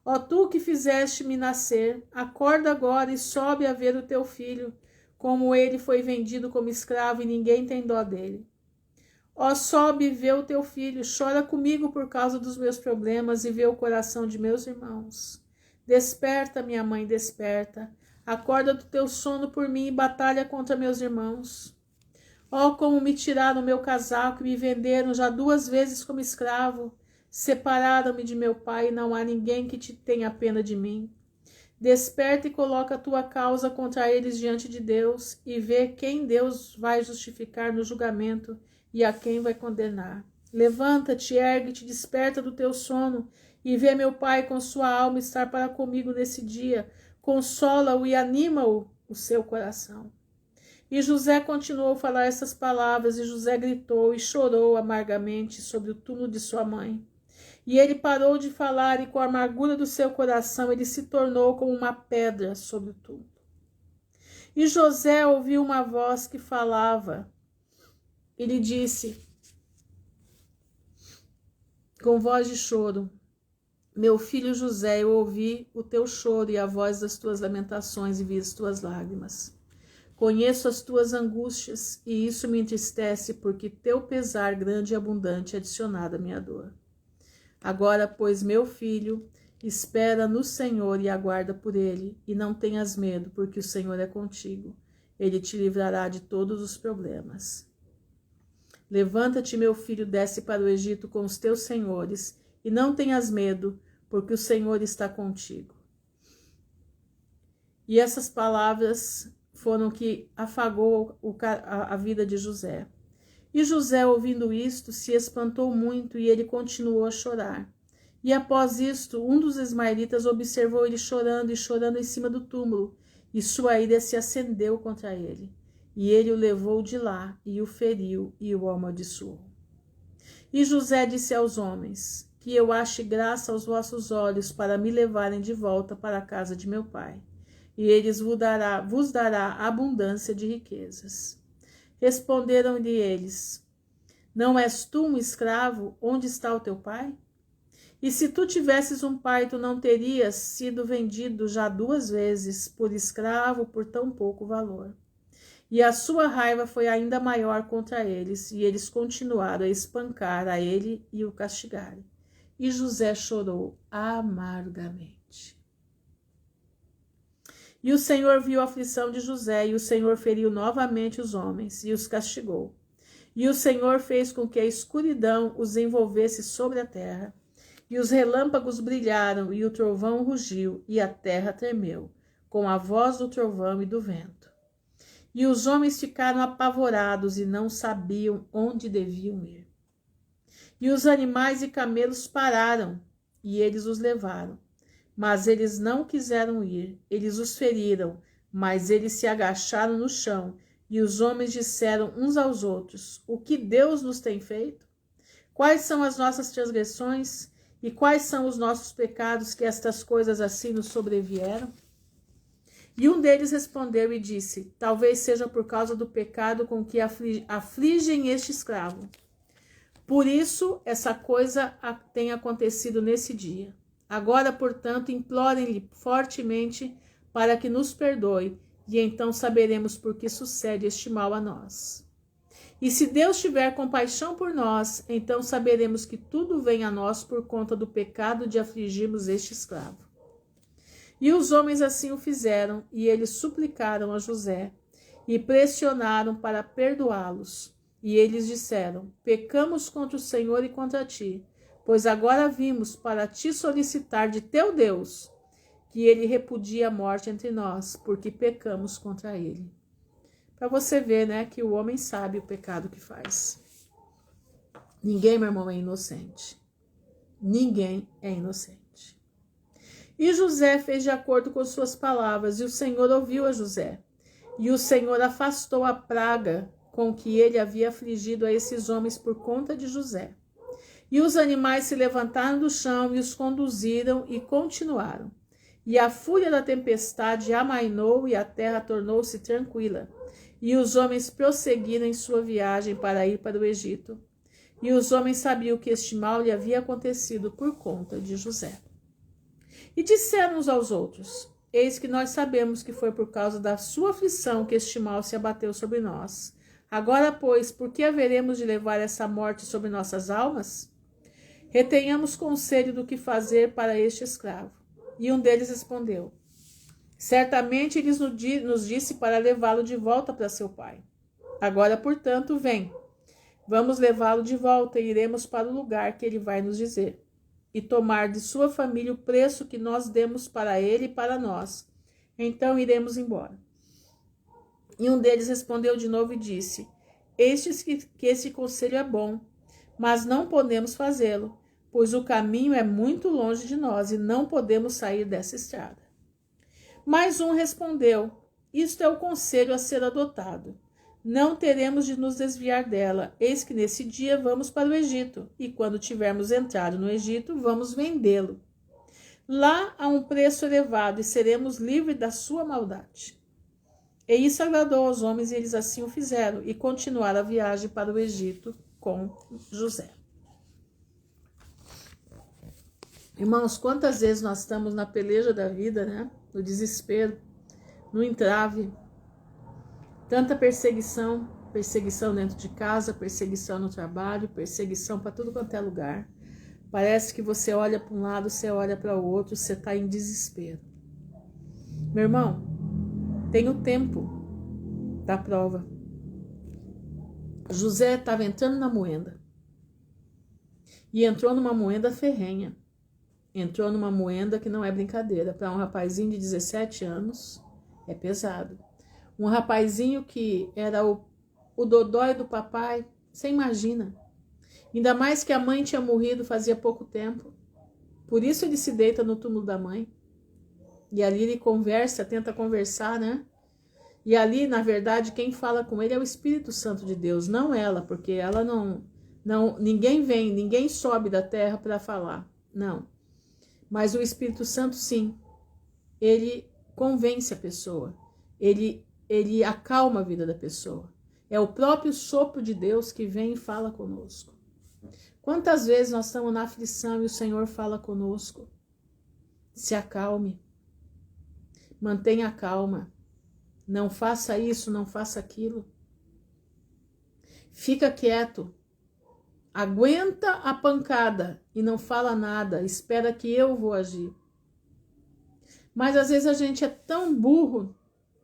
ó tu que fizeste-me nascer, acorda agora e sobe a ver o teu filho, como ele foi vendido como escravo e ninguém tem dó dele. Ó, sobe e vê o teu filho, chora comigo por causa dos meus problemas e vê o coração de meus irmãos. Desperta, minha mãe, desperta. Acorda do teu sono por mim e batalha contra meus irmãos. Ó, como me tiraram meu casaco e me venderam já 2 vezes como escravo. Separaram-me de meu pai e não há ninguém que te tenha pena de mim. Desperta e coloca a tua causa contra eles diante de Deus e vê quem Deus vai justificar no julgamento e a quem vai condenar. Levanta-te, ergue-te, desperta do teu sono e vê meu pai com sua alma estar para comigo nesse dia. Consola-o e anima-o seu coração. E José continuou a falar essas palavras, e José gritou e chorou amargamente sobre o túmulo de sua mãe. E ele parou de falar, e com a amargura do seu coração ele se tornou como uma pedra sobre o túmulo. E José ouviu uma voz que falava. Ele disse, com voz de choro: meu filho José, eu ouvi o teu choro e a voz das tuas lamentações e vi as tuas lágrimas. Conheço as tuas angústias e isso me entristece, porque teu pesar grande e abundante é adicionado à minha dor. Agora, pois, meu filho, espera no Senhor e aguarda por ele, e não tenhas medo, porque o Senhor é contigo. Ele te livrará de todos os problemas. Levanta-te, meu filho, desce para o Egito com os teus senhores, e não tenhas medo, porque o Senhor está contigo. E essas palavras foram que afagou a vida de José. E José, ouvindo isto, se espantou muito, e ele continuou a chorar. E após isto, um dos ismaelitas observou ele chorando e chorando em cima do túmulo, e sua ira se acendeu contra ele. E ele o levou de lá, e o feriu, e o amaldiçoou. E José disse aos homens: que eu ache graça aos vossos olhos para me levarem de volta para a casa de meu pai, e eles vos dará abundância de riquezas. Responderam-lhe eles: não és tu um escravo? Onde está o teu pai? E se tu tivesses um pai, tu não terias sido vendido já 2 vezes por escravo por tão pouco valor. E a sua raiva foi ainda maior contra eles, e eles continuaram a espancar a ele e o castigarem. E José chorou amargamente. E o Senhor viu a aflição de José, e o Senhor feriu novamente os homens, e os castigou. E o Senhor fez com que a escuridão os envolvesse sobre a terra, e os relâmpagos brilharam, e o trovão rugiu, e a terra tremeu, com a voz do trovão e do vento. E os homens ficaram apavorados e não sabiam onde deviam ir. E os animais e camelos pararam, e eles os levaram. Mas eles não quiseram ir, eles os feriram, mas eles se agacharam no chão, e os homens disseram uns aos outros: o que Deus nos tem feito? Quais são as nossas transgressões? E quais são os nossos pecados que estas coisas assim nos sobrevieram? E um deles respondeu e disse: talvez seja por causa do pecado com que afligem este escravo. Por isso essa coisa tem acontecido nesse dia. Agora, portanto, implorem-lhe fortemente para que nos perdoe, e então saberemos por que sucede este mal a nós. E se Deus tiver compaixão por nós, então saberemos que tudo vem a nós por conta do pecado de afligirmos este escravo. E os homens assim o fizeram, e eles suplicaram a José, e pressionaram para perdoá-los. E eles disseram: pecamos contra o Senhor e contra ti, pois agora vimos para te solicitar de teu Deus, que ele repudie a morte entre nós, porque pecamos contra ele. Para você ver, né, que o homem sabe o pecado que faz. Ninguém, meu irmão, é inocente. Ninguém é inocente. E José fez de acordo com suas palavras, e o Senhor ouviu a José. E o Senhor afastou a praga com que ele havia afligido a esses homens por conta de José. E os animais se levantaram do chão e os conduziram e continuaram. E a fúria da tempestade amainou e a terra tornou-se tranquila. E os homens prosseguiram em sua viagem para ir para o Egito. E os homens sabiam que este mal lhe havia acontecido por conta de José. E disseram uns aos outros: eis que nós sabemos que foi por causa da sua aflição que este mal se abateu sobre nós. Agora, pois, por que haveremos de levar essa morte sobre nossas almas? Retenhamos conselho do que fazer para este escravo. E um deles respondeu: certamente ele nos disse para levá-lo de volta para seu pai. Agora, portanto, vem. Vamos levá-lo de volta e iremos para o lugar que ele vai nos dizer, e tomar de sua família o preço que nós demos para ele e para nós. Então iremos embora. E um deles respondeu de novo e disse: eis que esse conselho é bom, mas não podemos fazê-lo, pois o caminho é muito longe de nós e não podemos sair dessa estrada. Mas um respondeu: isto é o conselho a ser adotado. Não teremos de nos desviar dela. Eis que nesse dia vamos para o Egito, e quando tivermos entrado no Egito, vamos vendê-lo. Lá há um preço elevado e seremos livres da sua maldade. E isso agradou aos homens e eles assim o fizeram, e continuaram a viagem para o Egito com José. Irmãos, quantas vezes nós estamos na peleja da vida, né? No desespero, no entrave, tanta perseguição, perseguição dentro de casa, perseguição no trabalho, perseguição para tudo quanto é lugar. Parece que você olha para um lado, você olha para o outro, você está em desespero. Meu irmão, tem o tempo da prova. José estava entrando na moenda. E entrou numa moenda ferrenha. Entrou numa moenda que não é brincadeira. Para um rapazinho de 17 anos, é pesado. Um rapazinho que era o dodói do papai, você imagina. Ainda mais que a mãe tinha morrido fazia pouco tempo. Por isso ele se deita no túmulo da mãe. E ali ele conversa, tenta conversar, né? E ali, na verdade, quem fala com ele é o Espírito Santo de Deus, não ela, porque ela não ninguém sobe da terra para falar, não. Mas o Espírito Santo, sim, ele convence a pessoa, ele acalma a vida da pessoa. É o próprio sopro de Deus que vem e fala conosco. Quantas vezes nós estamos na aflição e o Senhor fala conosco? Se acalme, mantenha a calma, não faça isso, não faça aquilo. Fica quieto, aguenta a pancada e não fala nada, espera que eu vou agir. Mas às vezes a gente é tão burro,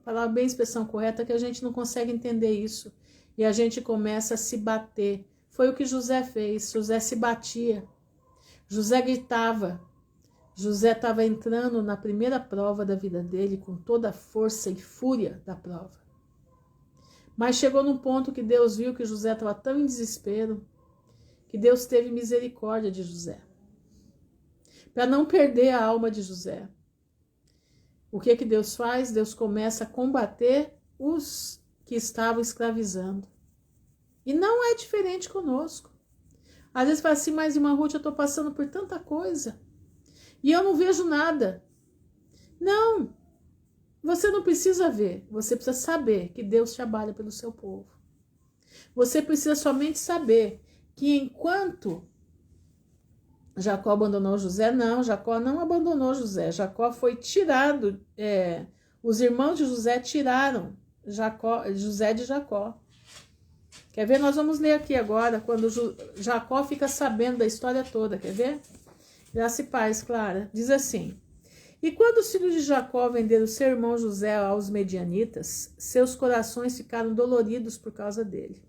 falar bem a expressão correta, que a gente não consegue entender isso. E a gente começa a se bater. Foi o que José fez, José se batia, José gritava. José estava entrando na primeira prova da vida dele com toda a força e fúria da prova. Mas chegou num ponto que Deus viu que José estava tão em desespero que Deus teve misericórdia de José. Para não perder a alma de José. O que Deus faz? Deus começa a combater os que estavam escravizando. E não é diferente conosco. Às vezes fala assim, mas irmã Ruth, eu estou passando por tanta coisa. E eu não vejo nada. Não, você não precisa ver. Você precisa saber que Deus trabalha pelo seu povo. Você precisa somente saber que enquanto Jacó abandonou José, não, Jacó não abandonou José. Jacó foi tirado, os irmãos de José tiraram José de Jacó. Quer ver? Nós vamos ler aqui agora, quando Jacó fica sabendo da história toda, quer ver? Graça e paz, Clara. Diz assim: e quando os filhos de Jacó venderam seu irmão José aos medianitas, seus corações ficaram doloridos por causa dele.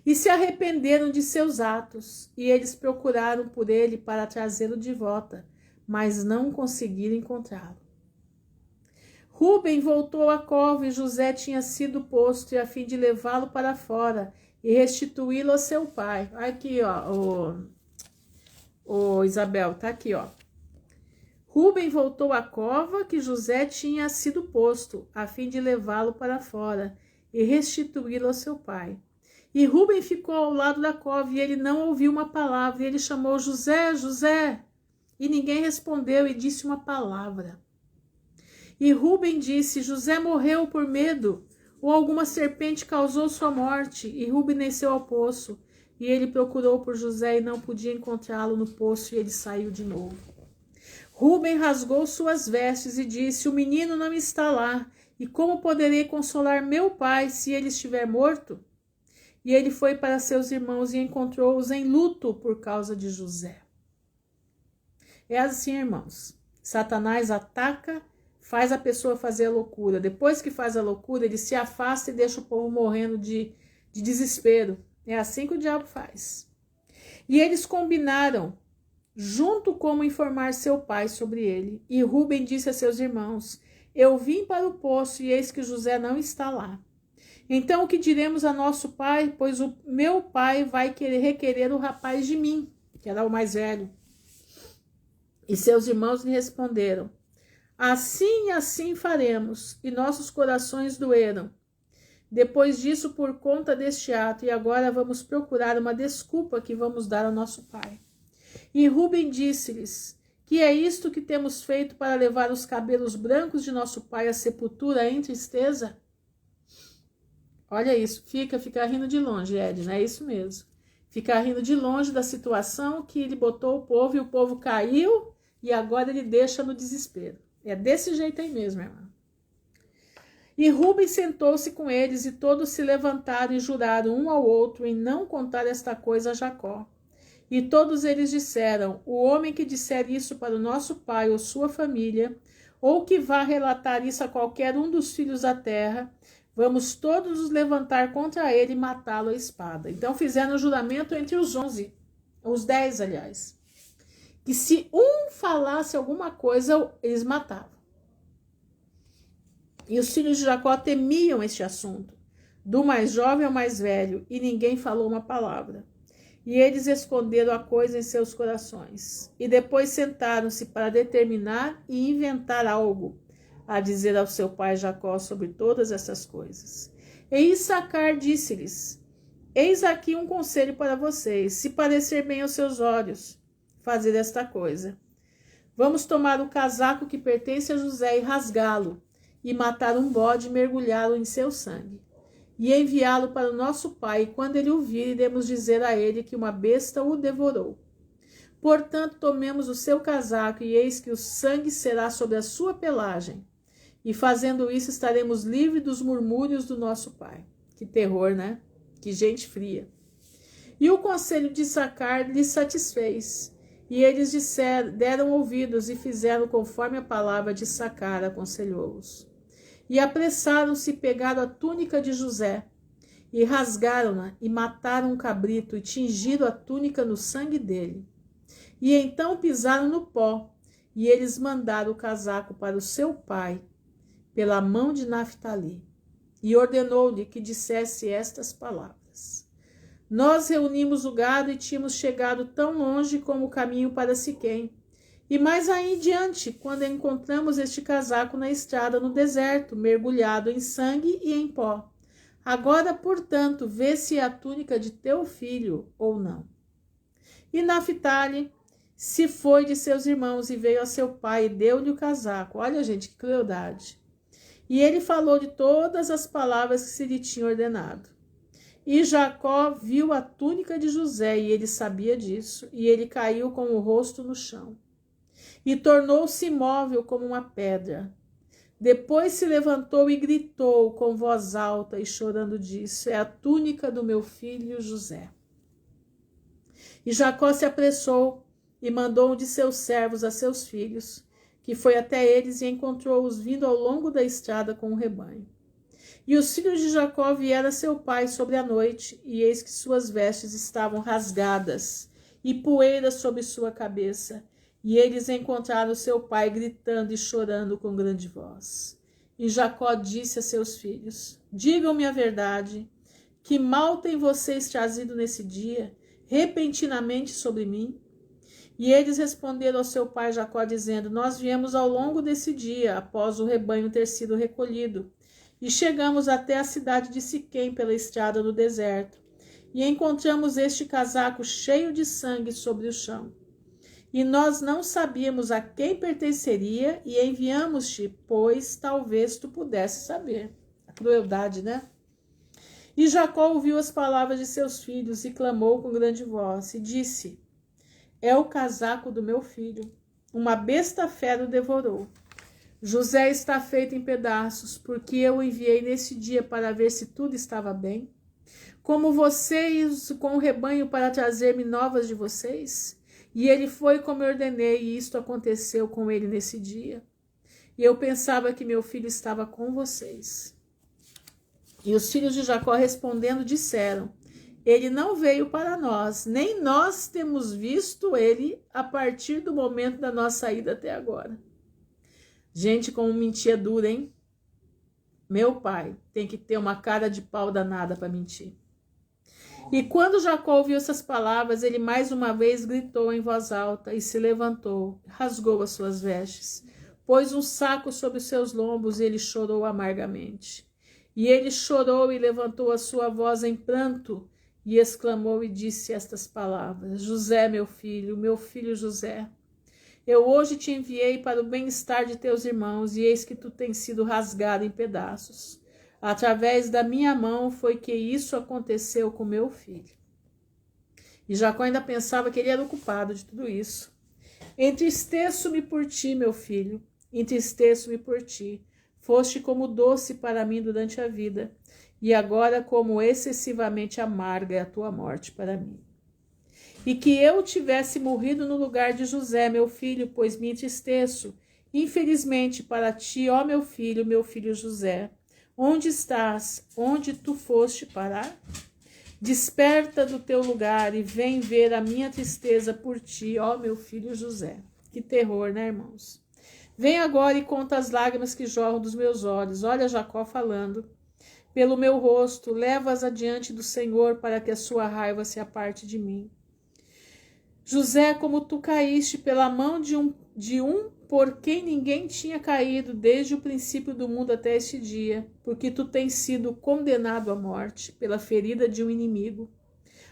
E se arrependeram de seus atos, e eles procuraram por ele para trazê-lo de volta, mas não conseguiram encontrá-lo. Rúben voltou à cova e José tinha sido posto, a fim de levá-lo para fora e restituí-lo a seu pai. Aqui, ó, Ô Isabel, tá aqui, ó. Rúben voltou à cova que José tinha sido posto, a fim de levá-lo para fora e restituí-lo ao seu pai. E Rúben ficou ao lado da cova e ele não ouviu uma palavra. E ele chamou: José, José. E ninguém respondeu e disse uma palavra. E Rúben disse: José morreu por medo, ou alguma serpente causou sua morte. E Rúben desceu ao poço, e ele procurou por José e não podia encontrá-lo no poço, e ele saiu de novo. Rúben rasgou suas vestes e disse: O menino não está lá, e como poderei consolar meu pai se ele estiver morto? E ele foi para seus irmãos e encontrou-os em luto por causa de José. É assim, irmãos. Satanás ataca, faz a pessoa fazer a loucura. Depois que faz a loucura, ele se afasta e deixa o povo morrendo de desespero. É assim que o diabo faz. E eles combinaram, junto como informar seu pai sobre ele. E Rúben disse a seus irmãos: Eu vim para o poço e eis que José não está lá. Então o que diremos a nosso pai? Pois o meu pai vai requerer o rapaz de mim, que era o mais velho. E seus irmãos lhe responderam: Assim e assim faremos. E nossos corações doeram. Depois disso, por conta deste ato, e agora vamos procurar uma desculpa que vamos dar ao nosso pai. E Rúben disse-lhes: Que é isto que temos feito para levar os cabelos brancos de nosso pai à sepultura em tristeza? Olha isso, fica rindo de longe, Edna, é isso mesmo. Fica rindo de longe da situação que ele botou o povo e o povo caiu e agora ele deixa no desespero. É desse jeito aí mesmo, irmã. E Rúben sentou-se com eles e todos se levantaram e juraram um ao outro em não contar esta coisa a Jacó. E todos eles disseram: O homem que disser isso para o nosso pai ou sua família, ou que vá relatar isso a qualquer um dos filhos da terra, vamos todos nos levantar contra ele e matá-lo à espada. Então fizeram um juramento entre os 11, os 10, aliás, que se um falasse alguma coisa, eles matavam. E os filhos de Jacó temiam este assunto, do mais jovem ao mais velho, e ninguém falou uma palavra. E eles esconderam a coisa em seus corações. E depois sentaram-se para determinar e inventar algo a dizer ao seu pai Jacó sobre todas essas coisas. E Issacar disse-lhes: Eis aqui um conselho para vocês, se parecer bem aos seus olhos, fazer esta coisa. Vamos tomar o casaco que pertence a José e rasgá-lo, e matar um bode e mergulhá-lo em seu sangue, e enviá-lo para o nosso pai, e quando ele o vir, iremos dizer a ele que uma besta o devorou. Portanto, tomemos o seu casaco, e eis que o sangue será sobre a sua pelagem. E fazendo isso, estaremos livres dos murmúrios do nosso pai. Que terror, né? Que gente fria. E o conselho de Issacar lhes satisfez. E eles deram ouvidos e fizeram conforme a palavra de Issacar aconselhou-os. E apressaram-se e pegaram a túnica de José, e rasgaram-na, e mataram um cabrito, e tingiram a túnica no sangue dele. E então pisaram no pó, e eles mandaram o casaco para o seu pai, pela mão de Naphtali, e ordenou-lhe que dissesse estas palavras: Nós reunimos o gado e tínhamos chegado tão longe como o caminho para Siquém. E mais aí diante, quando encontramos este casaco na estrada no deserto, mergulhado em sangue e em pó. Agora, portanto, vê se é a túnica de teu filho ou não. E Naphtali se foi de seus irmãos e veio a seu pai e deu-lhe o casaco. Olha, gente, que crueldade. E ele falou de todas as palavras que se lhe tinha ordenado. E Jacó viu a túnica de José, e ele sabia disso, e ele caiu com o rosto no chão. E tornou-se imóvel como uma pedra. Depois se levantou e gritou com voz alta, e chorando disse: É a túnica do meu filho José. E Jacó se apressou e mandou um de seus servos a seus filhos, que foi até eles e encontrou-os vindo ao longo da estrada com o rebanho. E os filhos de Jacó vieram a seu pai sobre a noite, e eis que suas vestes estavam rasgadas, e poeira sobre sua cabeça. E eles encontraram seu pai gritando e chorando com grande voz. E Jacó disse a seus filhos: Digam-me a verdade, que mal tem vocês trazido nesse dia, repentinamente sobre mim? E eles responderam ao seu pai Jacó, dizendo: Nós viemos ao longo desse dia, após o rebanho ter sido recolhido, e chegamos até a cidade de Siquém pela estrada do deserto, e encontramos este casaco cheio de sangue sobre o chão. e nós não sabíamos a quem pertenceria e enviamos-te, pois talvez tu pudesse saber. A crueldade, né? E Jacó ouviu as palavras de seus filhos e clamou com grande voz e disse: é o casaco do meu filho. Uma besta fera o devorou. José está feito em pedaços, porque eu o enviei nesse dia para ver se tudo estava bem. Como vocês com o rebanho para trazer-me novas de vocês? E ele foi como eu ordenei, e isto aconteceu com ele nesse dia. E eu pensava que meu filho estava com vocês. E os filhos de Jacó respondendo disseram: ele não veio para nós, nem nós temos visto ele a partir do momento da nossa ida até agora. Gente, como mentia dura, hein? Meu pai tem que ter uma cara de pau danada para mentir. E quando Jacó ouviu essas palavras, ele mais uma vez gritou em voz alta e se levantou, rasgou as suas vestes, pôs um saco sobre os seus lombos e ele chorou amargamente. E ele chorou e levantou a sua voz em pranto e exclamou e disse estas palavras: José, meu filho José, eu hoje te enviei para o bem-estar de teus irmãos, e eis que tu tens sido rasgado em pedaços. Através da minha mão foi que isso aconteceu com meu filho. E Jacó ainda pensava que ele era o culpado de tudo isso. Entristeço-me por ti, meu filho, entristeço-me por ti. Foste como doce para mim durante a vida, e agora como excessivamente amarga é a tua morte para mim. E que eu tivesse morrido no lugar de José, meu filho, pois me entristeço. Infelizmente para ti, ó meu filho José, onde estás? Onde tu foste parar? Desperta do teu lugar e vem ver a minha tristeza por ti, ó meu filho José. Que terror, né, irmãos? Vem agora e conta as lágrimas que jorram dos meus olhos. Olha Jacó falando. Pelo meu rosto, leva-as adiante do Senhor para que a sua raiva se aparte de mim. José, como tu caíste pela mão de um por quem ninguém tinha caído desde o princípio do mundo até este dia, porque tu tens sido condenado à morte pela ferida de um inimigo.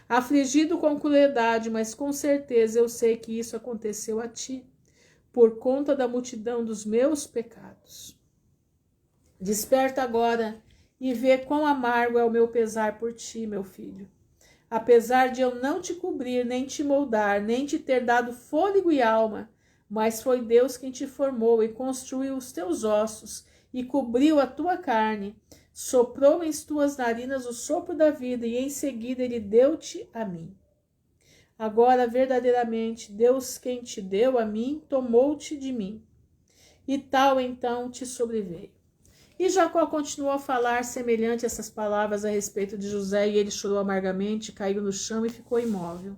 Afligido com crueldade, mas com certeza eu sei que isso aconteceu a ti, por conta da multidão dos meus pecados. Desperta agora e vê quão amargo é o meu pesar por ti, meu filho. Apesar de eu não te cobrir, nem te moldar, nem te ter dado fôlego e alma, mas foi Deus quem te formou e construiu os teus ossos e cobriu a tua carne, soprou em tuas narinas o sopro da vida e em seguida ele deu-te a mim. Agora, verdadeiramente, Deus quem te deu a mim, tomou-te de mim. E tal então te sobreveio. E Jacó continuou a falar semelhante a essas palavras a respeito de José, e ele chorou amargamente, caiu no chão e ficou imóvel.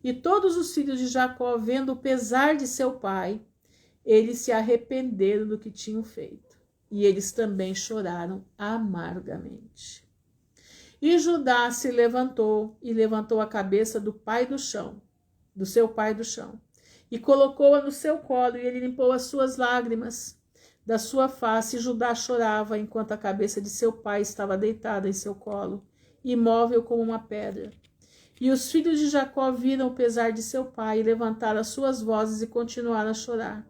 E todos os filhos de Jacó, vendo o pesar de seu pai, eles se arrependeram do que tinham feito. E eles também choraram amargamente. E Judá se levantou e levantou a cabeça do seu pai do chão, e colocou-a no seu colo, e ele limpou as suas lágrimas da sua face. E Judá chorava enquanto a cabeça de seu pai estava deitada em seu colo, imóvel como uma pedra. E os filhos de Jacó viram o pesar de seu pai e levantaram as suas vozes e continuaram a chorar.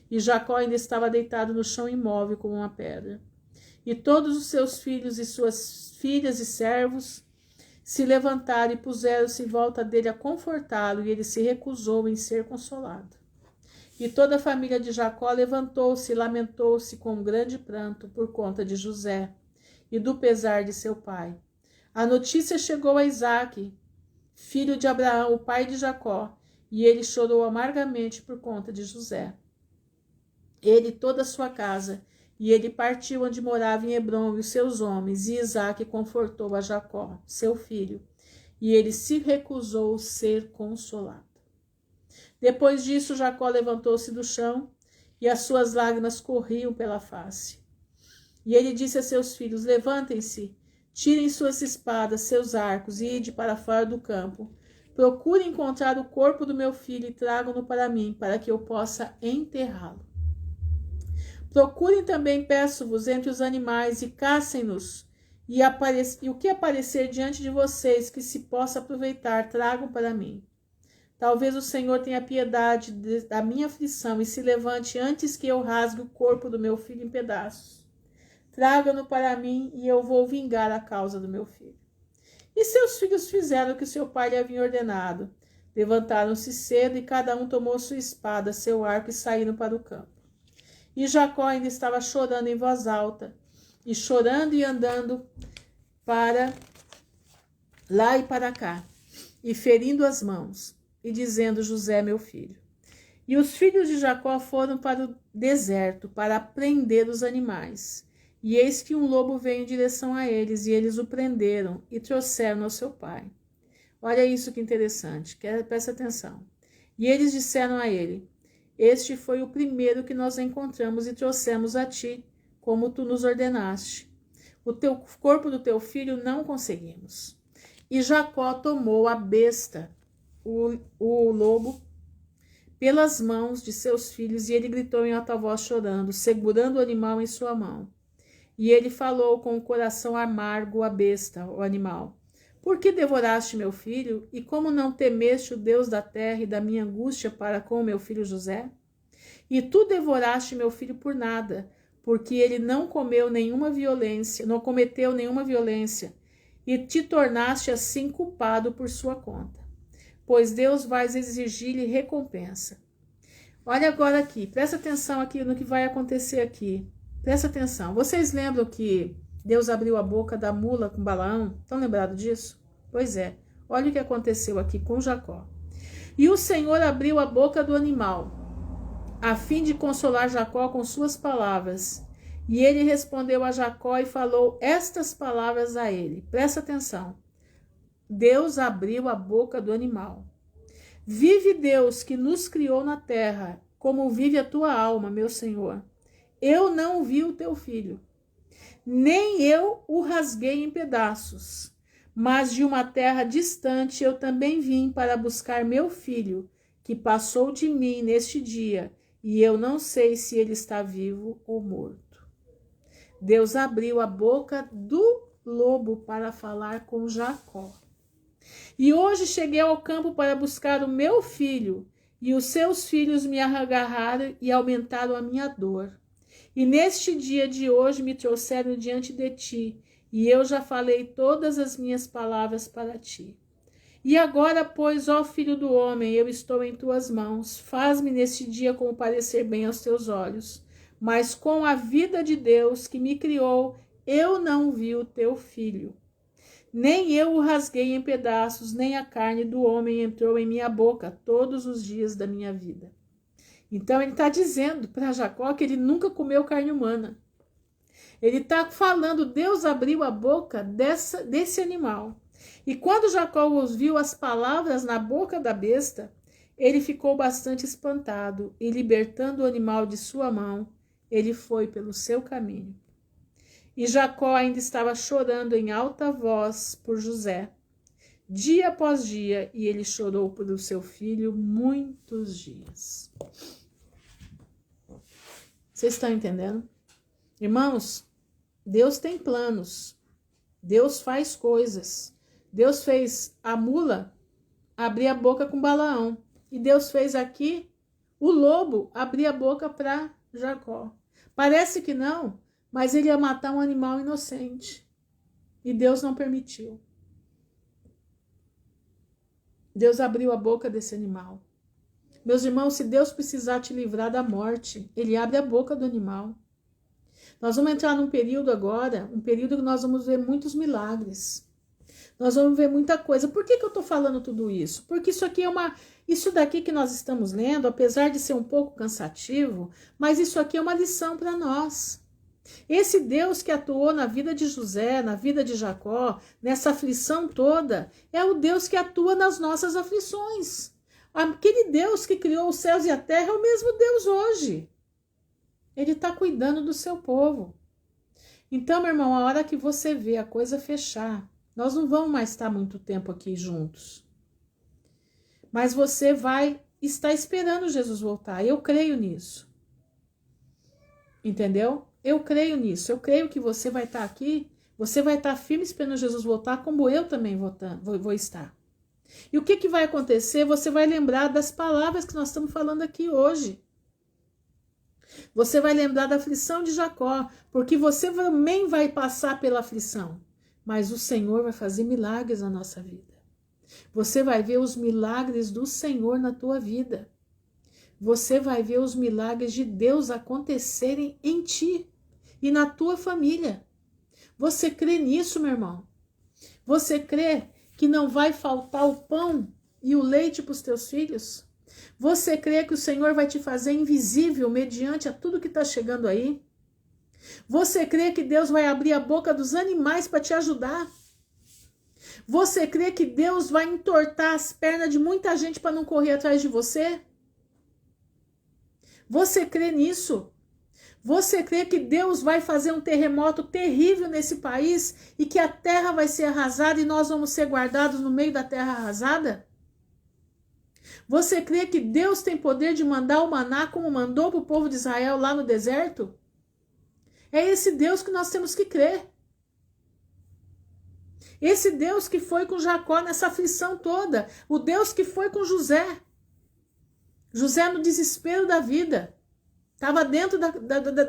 E Jacó ainda estava deitado no chão imóvel como uma pedra. E todos os seus filhos e suas filhas e servos se levantaram e puseram-se em volta dele a confortá-lo, e ele se recusou em ser consolado. E toda a família de Jacó levantou-se e lamentou-se com um grande pranto por conta de José e do pesar de seu pai. A notícia chegou a Isaque, filho de Abraão, o pai de Jacó, e ele chorou amargamente por conta de José. Ele e toda a sua casa, e ele partiu onde morava em Hebrom e os seus homens, e Isaque confortou a Jacó, seu filho, e ele se recusou ser consolado. Depois disso, Jacó levantou-se do chão, e as suas lágrimas corriam pela face. E ele disse a seus filhos: levantem-se, tirem suas espadas, seus arcos, e ide para fora do campo. Procurem encontrar o corpo do meu filho e tragam-no para mim, para que eu possa enterrá-lo. Procurem também, peço-vos, entre os animais, e caçem-nos, e o que aparecer diante de vocês que se possa aproveitar, tragam para mim. Talvez o Senhor tenha piedade da minha aflição e se levante antes que eu rasgue o corpo do meu filho em pedaços. Traga-no para mim e eu vou vingar a causa do meu filho. E seus filhos fizeram o que seu pai lhe havia ordenado. Levantaram-se cedo e cada um tomou sua espada, seu arco e saíram para o campo. E Jacó ainda estava chorando em voz alta, e chorando e andando para lá e para cá, e ferindo as mãos, e dizendo: José, meu filho. E os filhos de Jacó foram para o deserto, para prender os animais. E eis que um lobo veio em direção a eles, e eles o prenderam e trouxeram ao seu pai. Olha isso que interessante, presta atenção. E eles disseram a ele: Este foi o primeiro que nós encontramos e trouxemos a ti, como tu nos ordenaste. O corpo do teu filho não conseguimos. E Jacó tomou a besta, o lobo, pelas mãos de seus filhos, e ele gritou em alta voz chorando, segurando o animal em sua mão. E ele falou com o coração amargo à besta, o animal: Por que devoraste meu filho? E como não temeste o Deus da terra e da minha angústia para com meu filho José? E tu devoraste meu filho por nada, porque ele não cometeu nenhuma violência, e te tornaste assim culpado por sua conta. Pois Deus vai exigir-lhe recompensa. Olha agora aqui, presta atenção aqui no que vai acontecer aqui. Presta atenção. Vocês lembram que Deus abriu a boca da mula com Balaão? Estão lembrados disso? Pois é. Olha o que aconteceu aqui com Jacó. E o Senhor abriu a boca do animal, a fim de consolar Jacó com suas palavras. E ele respondeu a Jacó e falou estas palavras a ele. Presta atenção. Deus abriu a boca do animal. Vive Deus que nos criou na terra, como vive a tua alma, meu Senhor. Eu não vi o teu filho, nem eu o rasguei em pedaços, mas de uma terra distante eu também vim para buscar meu filho, que passou de mim neste dia, e eu não sei se ele está vivo ou morto. Deus abriu a boca do lobo para falar com Jacó. E hoje cheguei ao campo para buscar o meu filho, e os seus filhos me agarraram e aumentaram a minha dor. E neste dia de hoje me trouxeram diante de ti, e eu já falei todas as minhas palavras para ti. E agora, pois, ó filho do homem, eu estou em tuas mãos. Faz-me neste dia como parecer bem aos teus olhos. Mas com a vida de Deus que me criou, eu não vi o teu filho. Nem eu o rasguei em pedaços, nem a carne do homem entrou em minha boca todos os dias da minha vida. Então ele está dizendo para Jacó que ele nunca comeu carne humana. Ele está falando, Deus abriu a boca desse animal. E quando Jacó ouviu as palavras na boca da besta, ele ficou bastante espantado e, libertando o animal de sua mão, ele foi pelo seu caminho. E Jacó ainda estava chorando em alta voz por José, dia após dia, e ele chorou por o seu filho muitos dias. Vocês estão entendendo? Irmãos, Deus tem planos. Deus faz coisas. Deus fez a mula abrir a boca com Balaão. E Deus fez aqui o lobo abrir a boca para Jacó. Parece que não, mas ele ia matar um animal inocente. E Deus não permitiu. Deus abriu a boca desse animal. Meus irmãos, se Deus precisar te livrar da morte, ele abre a boca do animal. Nós vamos entrar num período agora, um período que nós vamos ver muitos milagres. Nós vamos ver muita coisa. Por que eu estou falando tudo isso? Porque isso daqui que nós estamos lendo, apesar de ser um pouco cansativo, mas isso aqui é uma lição para nós. Esse Deus que atuou na vida de José, na vida de Jacó, nessa aflição toda, é o Deus que atua nas nossas aflições. Aquele Deus que criou os céus e a terra é o mesmo Deus hoje. Ele está cuidando do seu povo. Então, meu irmão, a hora que você vê a coisa fechar, nós não vamos mais estar muito tempo aqui juntos. Mas você vai estar esperando Jesus voltar. Eu creio nisso. Entendeu? Eu creio nisso. Eu creio que você vai estar aqui, você vai estar firme esperando Jesus voltar, como eu também vou estar. E o que vai acontecer? Você vai lembrar das palavras que nós estamos falando aqui hoje. Você vai lembrar da aflição de Jacó, porque você também vai passar pela aflição. Mas o Senhor vai fazer milagres na nossa vida. Você vai ver os milagres do Senhor na tua vida. Você vai ver os milagres de Deus acontecerem em ti e na tua família. Você crê nisso, meu irmão? Você crê que não vai faltar o pão e o leite para os teus filhos? Você crê que o Senhor vai te fazer invisível mediante a tudo que está chegando aí? Você crê que Deus vai abrir a boca dos animais para te ajudar? Você crê que Deus vai entortar as pernas de muita gente para não correr atrás de você? Você crê nisso? Você crê que Deus vai fazer um terremoto terrível nesse país e que a terra vai ser arrasada e nós vamos ser guardados no meio da terra arrasada? Você crê que Deus tem poder de mandar o maná como mandou para o povo de Israel lá no deserto? É esse Deus que nós temos que crer. Esse Deus que foi com Jacó nessa aflição toda. O Deus que foi com José. José no desespero da vida. Estava dentro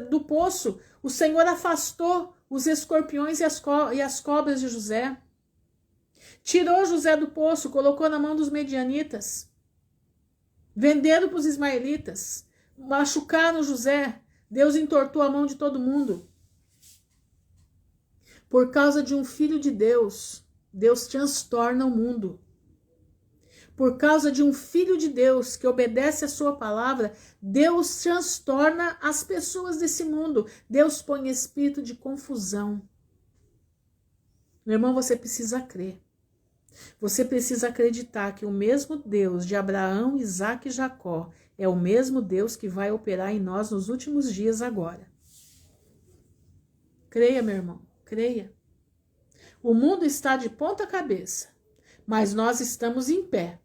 do poço. O Senhor afastou os escorpiões e as cobras de José. Tirou José do poço, colocou na mão dos medianitas. Venderam para os ismaelitas. Machucaram José. Deus entortou a mão de todo mundo. Por causa de um filho de Deus, Deus transtorna o mundo. Por causa de um filho de Deus que obedece a sua palavra, Deus transtorna as pessoas desse mundo. Deus põe espírito de confusão. Meu irmão, você precisa crer. Você precisa acreditar que o mesmo Deus de Abraão, Isaque e Jacó é o mesmo Deus que vai operar em nós nos últimos dias agora. Creia, meu irmão, creia. O mundo está de ponta cabeça, mas nós estamos em pé.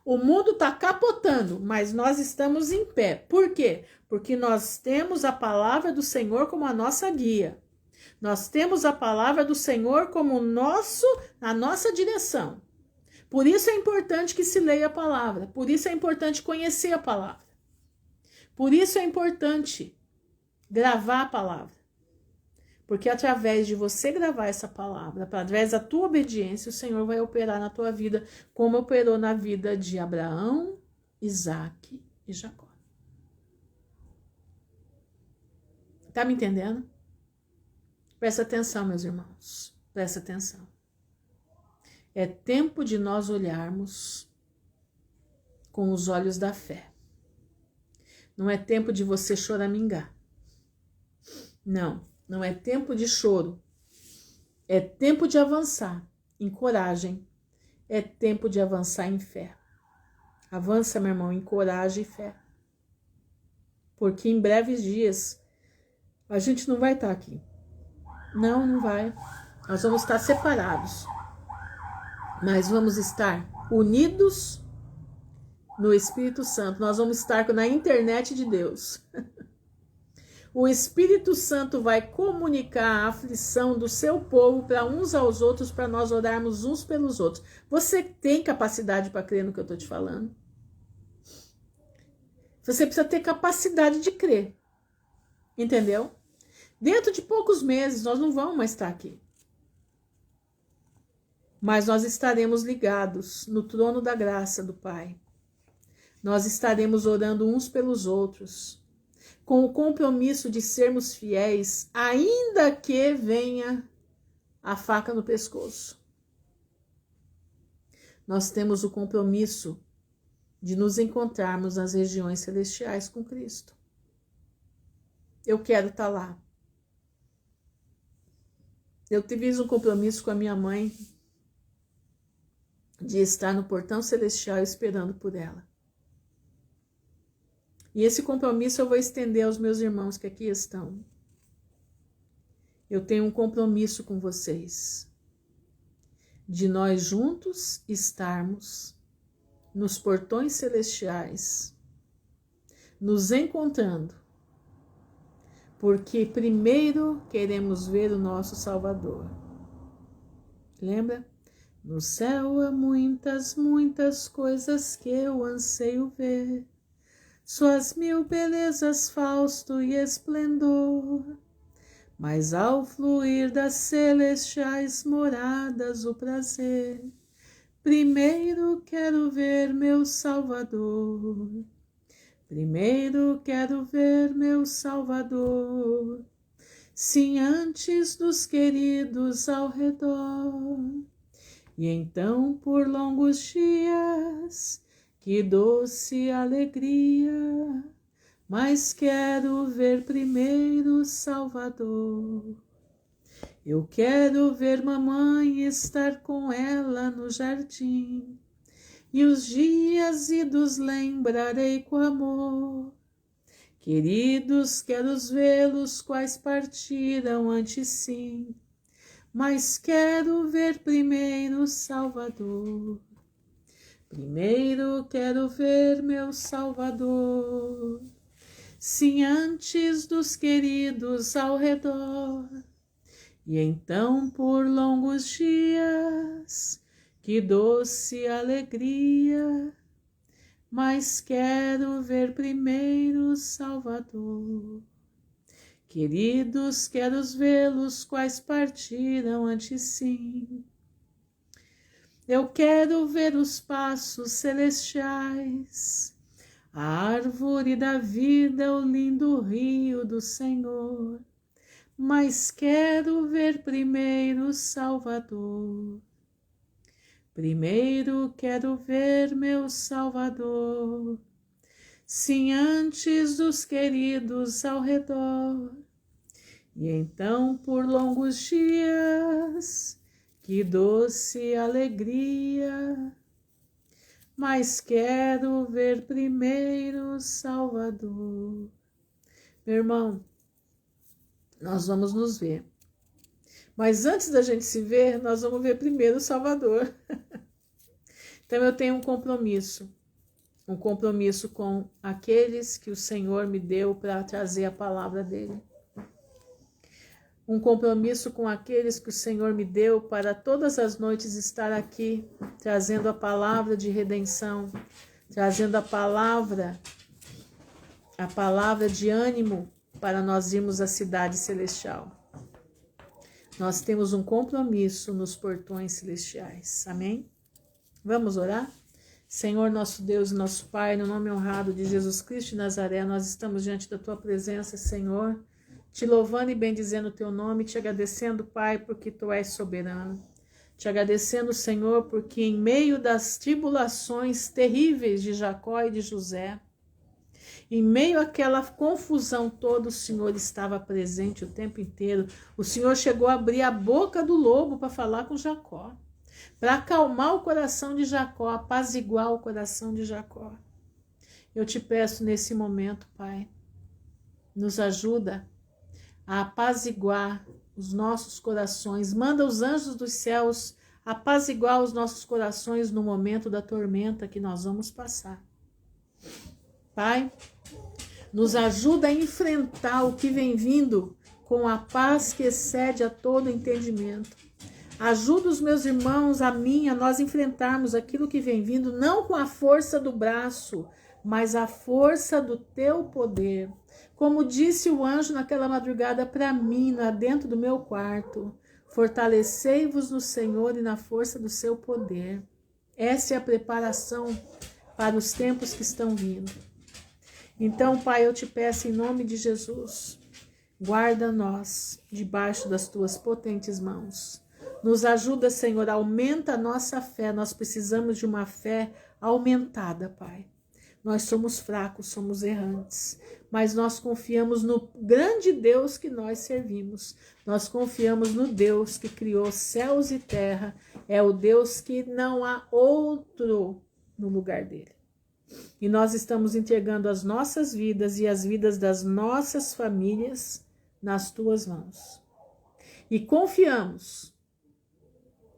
O mundo está capotando, mas nós estamos em pé. Por quê? Porque nós temos a palavra do Senhor como a nossa guia. Nós temos a palavra do Senhor como a nossa direção. Por isso é importante que se leia a palavra. Por isso é importante conhecer a palavra. Por isso é importante gravar a palavra. Porque através de você gravar essa palavra, através da tua obediência, o Senhor vai operar na tua vida, como operou na vida de Abraão, Isaque e Jacó. Tá me entendendo? Presta atenção, meus irmãos. Presta atenção. É tempo de nós olharmos com os olhos da fé. Não é tempo de você choramingar. Não. Não é tempo de choro, é tempo de avançar em coragem, é tempo de avançar em fé. Avança, meu irmão, em coragem e fé. Porque em breves dias a gente não vai estar aqui. Não, não vai. Nós vamos estar separados, mas vamos estar unidos no Espírito Santo. Nós vamos estar na internet de Deus. O Espírito Santo vai comunicar a aflição do seu povo para uns aos outros, para nós orarmos uns pelos outros. Você tem capacidade para crer no que eu estou te falando? Você precisa ter capacidade de crer. Entendeu? Dentro de poucos meses, nós não vamos mais estar aqui. Mas nós estaremos ligados no trono da graça do Pai. Nós estaremos orando uns pelos outros, com o compromisso de sermos fiéis, ainda que venha a faca no pescoço. Nós temos o compromisso de nos encontrarmos nas regiões celestiais com Cristo. Eu quero estar lá. Eu fiz um compromisso com a minha mãe de estar no portão celestial esperando por ela. E esse compromisso eu vou estender aos meus irmãos que aqui estão. Eu tenho um compromisso com vocês, de nós juntos estarmos nos portões celestiais, nos encontrando, porque primeiro queremos ver o nosso Salvador. Lembra? No céu há muitas, muitas coisas que eu anseio ver. Suas mil belezas, fausto e esplendor. Mas ao fluir das celestiais moradas o prazer, primeiro quero ver meu Salvador. Primeiro quero ver meu Salvador. Sim, antes dos queridos ao redor. E então por longos dias, que doce alegria, mas quero ver primeiro Salvador. Eu quero ver mamãe, estar com ela no jardim, e os dias idos lembrarei com amor. Queridos, quero vê-los quais partiram antes sim, mas quero ver primeiro Salvador. Primeiro quero ver meu Salvador. Sim, antes dos queridos ao redor. E então por longos dias, que doce alegria, mas quero ver primeiro Salvador. Queridos, quero vê-los quais partiram antes sim. Eu quero ver os passos celestiais, a árvore da vida, o lindo rio do Senhor, mas quero ver primeiro Salvador. Primeiro quero ver meu Salvador. Sim, antes dos queridos ao redor. E então por longos dias, que doce alegria, mas quero ver primeiro Salvador. Meu irmão, nós vamos nos ver. Mas antes da gente se ver, nós vamos ver primeiro o Salvador. Então eu tenho um compromisso com aqueles que o Senhor me deu para trazer a palavra dele. Um compromisso com aqueles que o Senhor me deu para todas as noites estar aqui, trazendo a palavra de redenção, trazendo a palavra de ânimo para nós irmos à cidade celestial. Nós temos um compromisso nos portões celestiais. Amém? Vamos orar? Senhor, nosso Deus e nosso Pai, no nome honrado de Jesus Cristo de Nazaré, nós estamos diante da Tua presença, Senhor, te louvando e bendizendo o Teu nome, te agradecendo, Pai, porque Tu és soberano. Te agradecendo, Senhor, porque em meio das tribulações terríveis de Jacó e de José, em meio àquela confusão toda, o Senhor estava presente o tempo inteiro. O Senhor chegou a abrir a boca do lobo para falar com Jacó, para acalmar o coração de Jacó, apaziguar o coração de Jacó. Eu te peço nesse momento, Pai, nos ajuda a apaziguar os nossos corações. Manda os anjos dos céus apaziguar os nossos corações no momento da tormenta que nós vamos passar. Pai, nos ajuda a enfrentar o que vem vindo com a paz que excede a todo entendimento. Ajuda os meus irmãos, a nós enfrentarmos aquilo que vem vindo, não com a força do braço, mas a força do teu poder. Como disse o anjo naquela madrugada para mim, lá dentro do meu quarto, fortalecei-vos no Senhor e na força do seu poder. Essa é a preparação para os tempos que estão vindo. Então, Pai, eu te peço em nome de Jesus, guarda nós debaixo das tuas potentes mãos. Nos ajuda, Senhor, aumenta a nossa fé. Nós precisamos de uma fé aumentada, Pai. Nós somos fracos, somos errantes, mas nós confiamos no grande Deus que nós servimos. Nós confiamos no Deus que criou céus e terra. É o Deus que não há outro no lugar dele. E nós estamos entregando as nossas vidas e as vidas das nossas famílias nas tuas mãos. E confiamos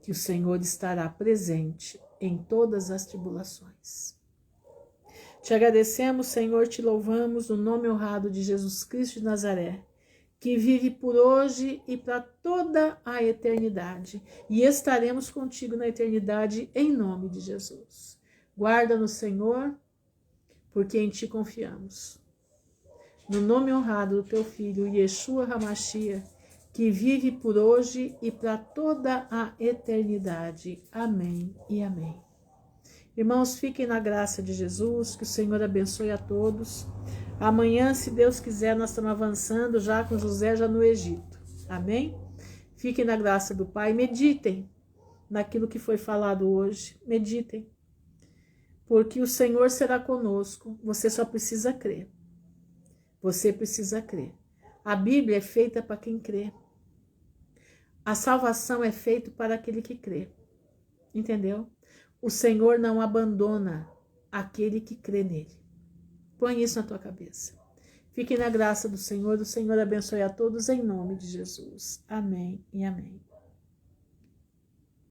que o Senhor estará presente em todas as tribulações. Te agradecemos, Senhor, te louvamos no nome honrado de Jesus Cristo de Nazaré, que vive por hoje e para toda a eternidade. E estaremos contigo na eternidade, em nome de Jesus. Guarda-nos, Senhor, porque em ti confiamos. No nome honrado do teu Filho, Yeshua HaMashiach, que vive por hoje e para toda a eternidade. Amém e amém. Irmãos, fiquem na graça de Jesus, que o Senhor abençoe a todos. Amanhã, se Deus quiser, nós estamos avançando já com José, já no Egito. Amém? Fiquem na graça do Pai, meditem naquilo que foi falado hoje. Meditem. Porque o Senhor será conosco. Você só precisa crer. Você precisa crer. A Bíblia é feita para quem crê. A salvação é feita para aquele que crê. Entendeu? O Senhor não abandona aquele que crê nele. Põe isso na tua cabeça. Fique na graça do Senhor. O Senhor abençoe a todos em nome de Jesus. Amém e amém.